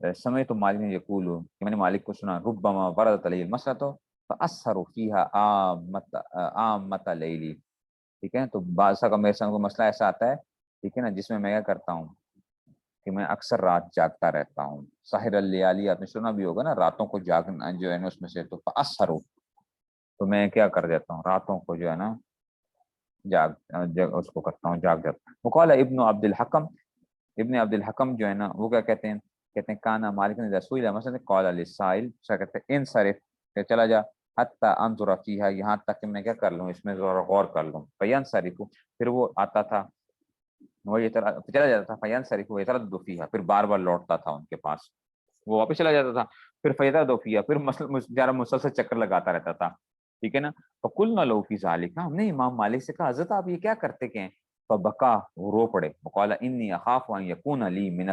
سمعت مالک یقول، کہ میں نے مالک کو سنا ربما وردت علیہ المسألۃ فأسہر فیہا عامۃ لیلی، ٹھیک ہے. تو بعض کا میرے سامنے کوئی مسئلہ ایسا آتا ہے، ٹھیک ہے نا، جس میں کیا کرتا ہوں کہ میں اکثر رات جاگتا رہتا ہوں. ساحر اللیالی آپ نے سنا بھی ہوگا نا، راتوں کو جاگنا جو ہے نا اس میں سے. تو فأسہر، تو میں کیا کر دیتا ہوں، راتوں کو جو ہے نا اس کو کرتا ہوں، جاگ جاتا ہوں. وقال ابن عبد الحکم، ابن عبد الحکم جو ہے نا وہ کیا کہتے ہیں کانا مالک نے رسول مثلا قال للسائل، کہتے ہیں انصرف، کہ چلا جا، حتی انظر فیہا، یہاں تک کہ میں کیا کر لوں اس میں ذرا غور کر لوں. فینصرف، پھر وہ آتا تھا، وہ یہ طرح چلا جاتا تھا. فینصرف ویتردد فیہا، پھر بار بار لوٹتا تھا ان کے پاس، وہ واپس چلا جاتا تھا. پھر فیتردد فیہا، پھر مسلسل چکر لگاتا رہتا تھا، ٹھیک ہے نا. فقلنا لو فی ذالک، ہم نے امام مالک سے کہا حضرت آپ یہ کیا کرتے ہیں. فبکا، وہ رو پڑے. وقال انی اخاف ان یکون لی من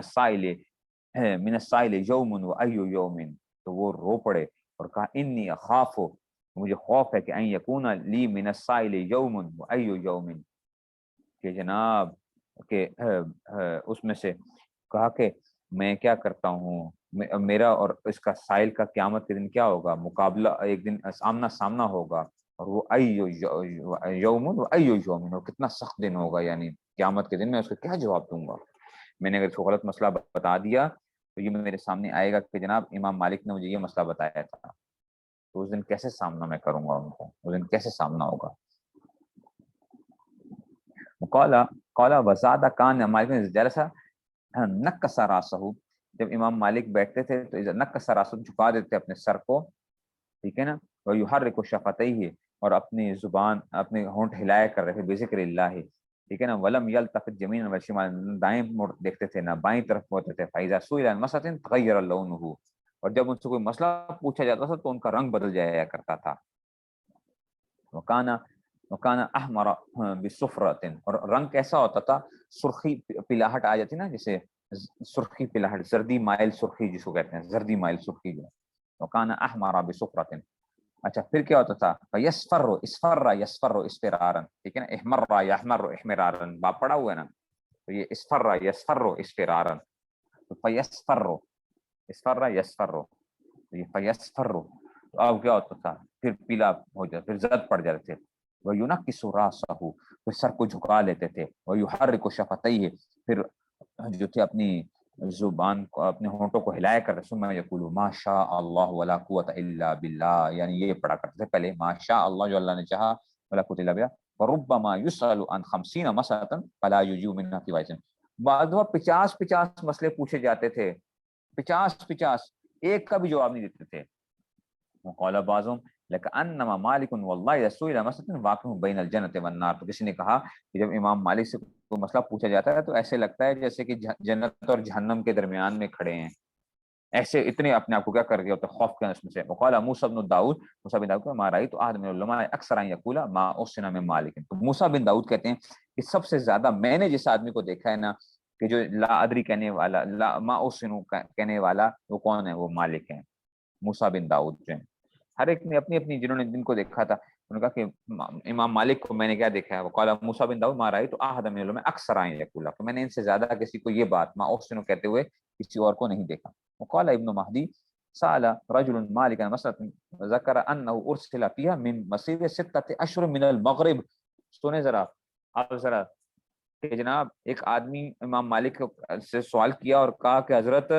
السائل یوم و ای یوم، تو وہ رو پڑے اور کہا انی اخاف، مجھے خوف ہے کہ ان یکون لی من السائل یوم و ای یوم، کہ جناب کہ اس میں سے کہا کہ میں کیا کرتا ہوں، میرا اور اس کا سائل کا قیامت کے دن کیا ہوگا، مقابلہ ایک دن آمنا سامنا ہوگا. اور وہ یوم و ای یوم، اور کتنا سخت دن ہوگا، یعنی قیامت کے دن میں اس کو کیا جواب دوں گا. میں نے اگر اس کو غلط مسئلہ بتا دیا تو یہ میرے سامنے آئے گا کہ جناب امام مالک نے مجھے یہ مسئلہ بتایا تھا، تو اس دن کیسے سامنا میں کروں گا ان کو، اس دن کیسے سامنا ہوگا. قال وزاد کان مالک نے جلسہ نکس راسہ، جب امام مالک بیٹھتے تھے تو نکس راسہ، جھکا دیتے اپنے سر کو، ٹھیک ہے نا. ویحرک شفتیہ، اور اپنی زبان اپنے ہونٹ ہلایا کر رہے تھے بذکر اللہ، ٹھیک ہے نا. ولم یلتفت یمینا وشمالا، دائیں مڑ دیکھتے تھے نہ بائیں طرف ہوتے تھے. فاذا سئل عن مسألة تغیر لونه، اور جب ان سے کوئی مسئلہ پوچھا جاتا تھا تو ان کا رنگ بدل جایا کرتا تھا. وکانا احمر بصفرۃ، اور رنگ کیسا ہوتا تھا، سرخی پلاہٹ آ جاتی نا، جیسے سرخی پلاہٹ، زردی مائل سرخی جس کو کہتے ہیں، زردی مائل سرخی جو. وکانا احمر بصفرۃ، اچھا پھر کیا ہوتا تھا، فیسفر اسفر یسفر اسفرارا، ٹھیک ہے نا. احمر یحمر احمرارا، باپ پڑا ہوا ہے نا، تو یہ اسفر یسفر اسفرارا، تو فیسفر اسفر یسفر، یہ فیسفر، تو اب کیا ہوتا تھا، پھر پیلا ہو جاتا، پھر زرد پڑ جاتے تھے. وَيُنَكِّسُ رَأْسَهُ، پھر سر کو جھکا لیتے تھے. وَيُحَرِّكُ شَفَتَيْهِ، پھر جو تھے اپنی زبان کو، اپنے ہونٹوں کو ہلایا کر رسول میں یقول ما شاء اللہ ولا قوت الا باللہ، یعنی یہ پڑھا کرتے تھے پہلے، ما شاء اللہ، جو اللہ نے چاہا، ولا قوت الا باللہ. وربما يسأل عن 50 مسألة فلا يجيب منها في وجه، بعض 50 مسئلے پوچھے جاتے تھے، 50 ایک کا بھی جواب نہیں دیتے تھے. وقال بعضهم لكأنما مالك والله رسول مسألة واقع بين الجنة والنار، تو کسی نے کہا کہ جب امام مالک سے کوئی مسئلہ پوچھا جاتا ہے تو ایسے لگتا ہے جیسے کہ جنت اور جہنم کے درمیان میں کھڑے ہیں. ایسے اتنے اپنے آپ کو کیا کر گیا ہوتا خوف کے اس میں سے. وقال موسیٰ بن داؤد، موسیٰ بن داؤد کو ما رأیت احد من العلماء اکثر ان یقول ما احسن من مالک. تو موسیٰ بن داؤد کہتے ہیں کہ سب سے زیادہ میں نے جس آدمی کو دیکھا ہے نا کہ جو لا ادری کہنے والا، لا ما احسن کہنے والا، وہ کون ہے؟ وہ مالک ہیں، موسیٰ بن داؤد جو ہیں. ہر ایک نے اپنی اپنی، جنہوں نے جن کو دیکھا تھا انہوں نے کہا کہ امام مالک کو میں نے کیا دیکھا ہے. وقال موسیٰ بن داؤد ما رأیت احد من العلماء اکثر ان یقول، کہ میں نے ان سے زیادہ کسی کو یہ بات ما احسن کہتے ہوئے کسی اور کو نہیں دیکھا. وقال ابن مہدی سأل رجل مالكا مسألة ذكر أنه أرسل فيها من مسيرة 6 أشهر من المغرب. سنیں ذرا آپ ذرا کہ جناب ایک آدمی امام مالک سے سوال کیا اور کہا کہ حضرت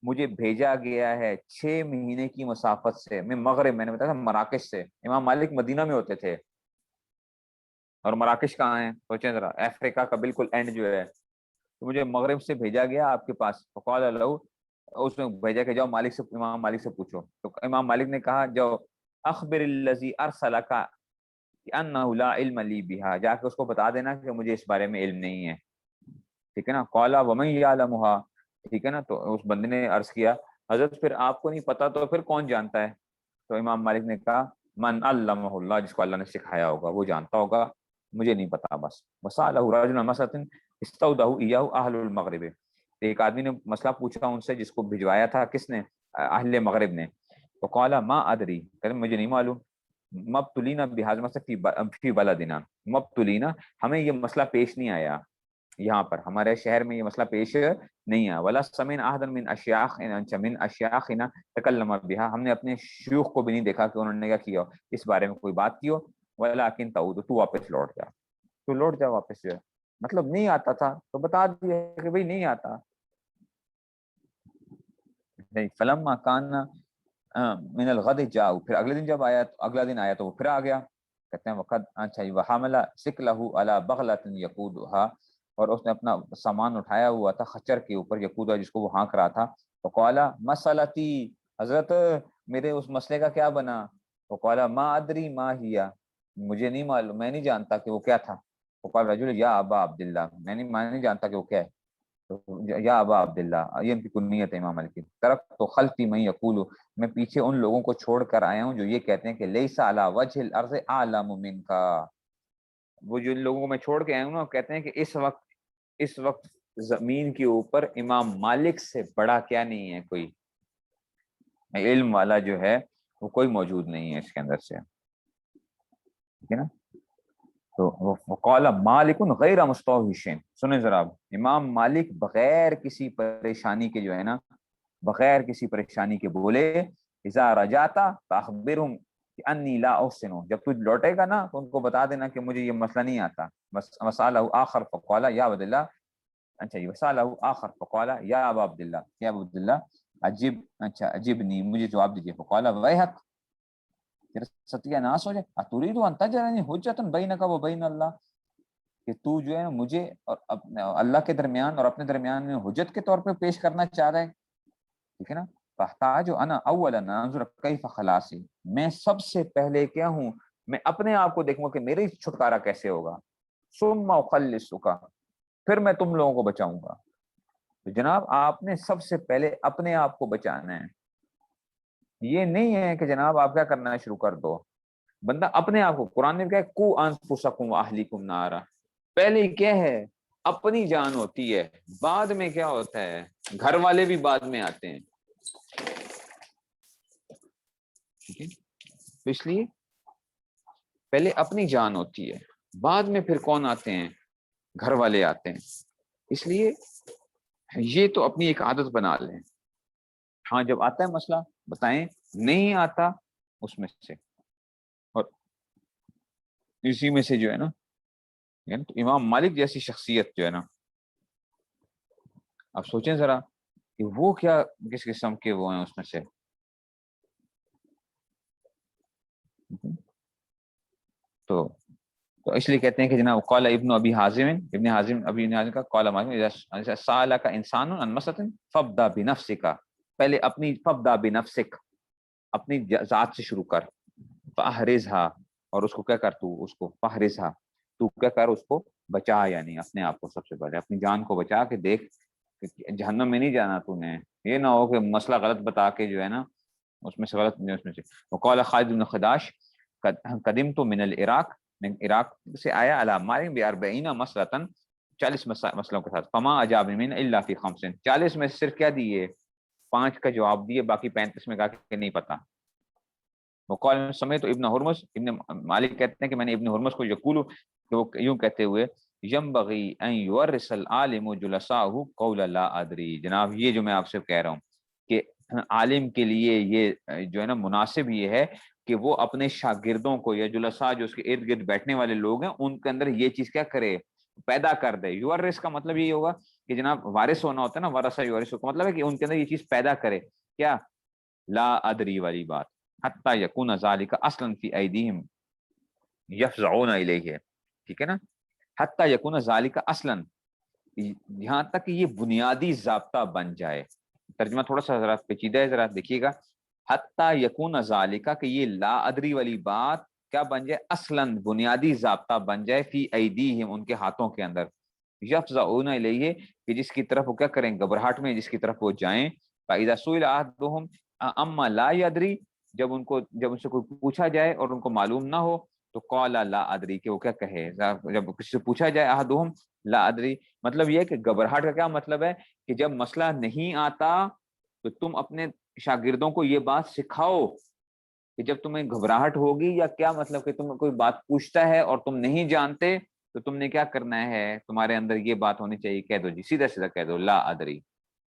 مجھے بھیجا گیا ہے 6 مہینے کی مسافت سے، میں مغرب، میں نے بتایا مراکش سے. امام مالک مدینہ میں ہوتے تھے اور مراکش کہاں ہیں؟ سوچیں ذرا، افریقہ کا بالکل اینڈ جو ہے. تو مجھے مغرب سے بھیجا گیا آپ کے پاس. فقال له، اس نے بھیجا کہ جاؤ مالک سے، امام مالک سے پوچھو. تو امام مالک نے کہا جاؤ اخبر الذی ارسلک انہ لا علم لی بها، جا کے اس کو بتا دینا کہ مجھے اس بارے میں علم نہیں ہے. ٹھیک ہے نا. قال ومن یعلمها، ٹھیک ہے نا. تو اس بندے نے عرض کیا حضرت پھر آپ کو نہیں پتا تو پھر کون جانتا ہے؟ تو امام مالک نے کہا من علمہ اللہ، جس کو اللہ نے سکھایا ہوگا وہ جانتا ہوگا، مجھے نہیں پتا بس. وسألہ رجل مسألة استودعہ ایاہ اہل المغرب، ایک آدمی نے مسئلہ پوچھا ان سے جس کو بھجوایا تھا کس نے؟ اہل مغرب نے. تو قال ما ادری، کہ مجھے نہیں معلوم. مبتلینا بہذا مسئلہ فی بلدنا، مبتلینا ہمیں یہ مسئلہ پیش نہیں آیا، یہاں پر ہمارے شہر میں یہ مسئلہ پیش نہیں آیا. ولا سمعنا احدا من اشیاخنا تکلم بها، ہم نے اپنے شیوخ کو بھی نہیں دیکھا کہ انہوں نے کیا کیا اس بارے میں کوئی بات کی ہو. ولکن تعود، تو واپس لوٹ جا، تو لوٹ جا واپس. جو ہے مطلب نہیں آتا تھا تو بتا دیا کہ بھئی نہیں آتا. فلما کان من الغد جاؤ، پھر اگلے دن جب آیا، اگلا دن آیا تو وہ پھر آ گیا. کہتے ہیں وقت اچھا وحمل سکلہ علی بغلۃ یقودها، اور اس نے اپنا سامان اٹھایا ہوا تھا خچر کے اوپر، یقودہ جس کو وہ ہانک رہا تھا. وقال مسلتی، حضرت میرے اس مسئلے کا کیا بنا؟ وقال ما ادری ما ہیا، مجھے نہیں معلوم، میں نہیں جانتا کہ وہ کیا تھا. وقال رجل یا ابا عبداللہ، میں نہیں جانتا کہ وہ کیا ہے. یا ابا عبداللہ، یہ ان کی کنیت ہے امام مالک کی. ترک تو خلفی من یقول، میں پیچھے ان لوگوں کو چھوڑ کر آیا ہوں جو یہ کہتے ہیں کہ لیس علی وجہ الارض اعلم منک، وہ جو لوگوں کو میں چھوڑ کے آیا ہوں نا کہتے ہیں کہ اس وقت زمین کے اوپر امام مالک سے بڑا کیا نہیں ہے، کوئی علم والا جو ہے وہ کوئی موجود نہیں ہے اس کے اندر سے. ٹھیک ہے نا. تو وقال مالک غیر مستوحش، سنیں ذرا، امام مالک بغیر کسی پریشانی کے جو ہے نا، بغیر کسی پریشانی کے بولے اذا رجعتا فاخبرهم انی لا احسن، جب تو لوٹے گا نا تو ان کو بتا دینا کہ مجھے یہ مسئلہ نہیں آتا. وسالہ آخر فقال یا عبد اللہ، اچھا یہ وسالہ آخر فقال یا ابا عبداللہ، یا ابو عبداللہ عجیب، اچھا عجیبنی، مجھے جواب دیجیے. فقال ویحک، تیرا ستیہ ناس ہو جائے، اتريد ان تجعلنی حجۃ بینک و بین اللہ، کہ تو جو ہے مجھے اور اللہ کے درمیان اور اپنے درمیان میں حجت کے طور پہ پیش کرنا چاہ رہا ہے. ٹھیک ہے نا. فاحتاج انا اولا انظر کیف خلاصی، میں سب سے پہلے کیا ہوں، میں اپنے آپ کو دیکھوں کہ میری چھٹکارا کیسے ہوگا. ثم اخلصک، پھر میں تم لوگوں کو بچاؤں گا. تو جناب آپ نے سب سے پہلے اپنے آپ کو بچانا ہے. یہ نہیں ہے کہ جناب آپ کیا کرنا ہے شروع کر دو. بندہ اپنے آپ کو، قرآن نے کہا کو انفسکم واہلیکم نارا، پہلے کیا ہے اپنی جان ہوتی ہے، بعد میں کیا ہوتا ہے گھر والے بھی بعد میں آتے ہیں. ٹھیک ہے. تو اس لیے پہلے اپنی جان ہوتی ہے، بعد میں پھر کون آتے ہیں؟ گھر والے آتے ہیں. اس لیے یہ تو اپنی ایک عادت بنا لیں. ہاں جب آتا ہے مسئلہ بتائیں، نہیں آتا اس میں سے، اور اسی میں سے جو ہے نا تو امام مالک جیسی شخصیت جو ہے نا، آپ سوچیں ذرا کہ وہ کیا کس قسم کے وہ ہیں اس میں سے. تو اس لیے کہتے ہیں کہ جناب قال ابن ابی حازم، ابن حازم ابی حازم کا قال اذا سالک انسان عن مسألة فابدا بنفسک، پہلے اپنی فابدا بنفسک، اپنی ذات سے شروع کر. فاحرزها، اور اس کو کیا کر، تو اس کو فاحرزها، تو کیا کر اس کو بچا، یعنی اپنے آپ کو سب سے پہلے اپنی جان کو بچا کے دیکھ کہ جہنم میں نہیں جانا تو نے، یہ نہ ہو کہ مسئلہ غلط بتا کے جو ہے نا اس میں سے غلط نہیں اس میں سے. وقال خالد بن خداش قدمت من العراق، میں عراق سے آیا، علی مالک ب40 مسلۃ، 40 مسئلوں کے ساتھ، فما اجاب من الا فی خمس، 40 میں صرف کیا دیے 5 کا جواب دیے، باقی 35 میں کہا کہ نہیں پتا. وقال سمیت ابن ہرمز، ابن مالک کہتے ہیں کہ میں نے ابن ہرمز کو یقول، کہ وہ یوں کہتے ہوئے، ینبغی ان یورث العالم جلساءہ قول لا ادری. جناب یہ جو میں آپ سے کہہ رہا ہوں کہ عالم کے لیے یہ جو ہے نا مناسب یہ ہے کہ وہ اپنے شاگردوں کو یا جلساء جو اس کے ارد گرد بیٹھنے والے لوگ ہیں ان کے اندر یہ چیز کیا کرے، پیدا کر دے. یورث کا مطلب یہ ہوگا کہ جناب وارث ہونا ہوتا ہے نا، ورثہ یورث کا مطلب ہے کہ ان کے اندر یہ چیز پیدا کرے، کیا لا ادری والی بات. حتی یکون ذالک اصلا فی ایدیہم یفزعون الیہ، ٹھیک ہے نا، حتی یکون ذالک اصلا، یہاں تک کہ یہ بنیادی ضابطہ بن جائے. ترجمہ تھوڑا سا ذرا پیچیدہ ہے، ذرا دیکھیے گا. حتی یکون ذالک، کہ یہ لا ادری والی بات کیا بن جائے، اصلا بنیادی ضابطہ بن جائے، فی ایدیہم ان کے ہاتھوں کے اندر، یفزعون الیہ کہ جس کی طرف وہ کیا کریں، گھبراہٹ میں جس کی طرف وہ جائیں. فاذا سئل احدهم اما لا یدری، جب ان سے کوئی پوچھا جائے اور ان کو معلوم نہ ہو تو قال لا ادری، کہ وہ کیا کہے جب کسی سے پوچھا جائے احدهم لا ادری، مطلب یہ کہ گھبراہٹ کا کیا مطلب ہے کہ جب مسئلہ نہیں آتا تو تم اپنے شاگردوں کو یہ بات سکھاؤ کہ جب تمہیں گھبراہٹ ہوگی یا کیا مطلب کہ تم کوئی بات پوچھتا ہے اور تم نہیں جانتے تو تم نے کیا کرنا ہے، تمہارے اندر یہ بات ہونی چاہیے، کہہ دو جی، سیدھا سیدھا کہہ دو لا ادری،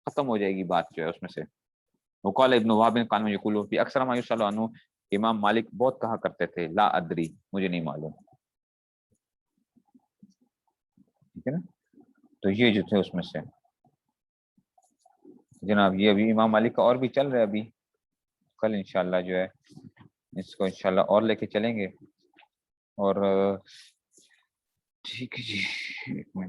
ختم ہو جائے گی بات جو ہے اس میں سے. وقال ابن وهب قال میں یقول فی اکثر ما یسأل عنہ، امام مالک بہت کہا کرتے تھے لا ادری، مجھے نہیں معلوم، ٹھیک ہے نا. تو یہ جو تھے اس میں سے جناب، یہ ابھی امام مالک کا اور بھی چل رہا ہے، ابھی کل انشاءاللہ جو ہے اس کو انشاءاللہ اور لے کے چلیں گے. اور ٹھیک ہے جی، ایک منٹ.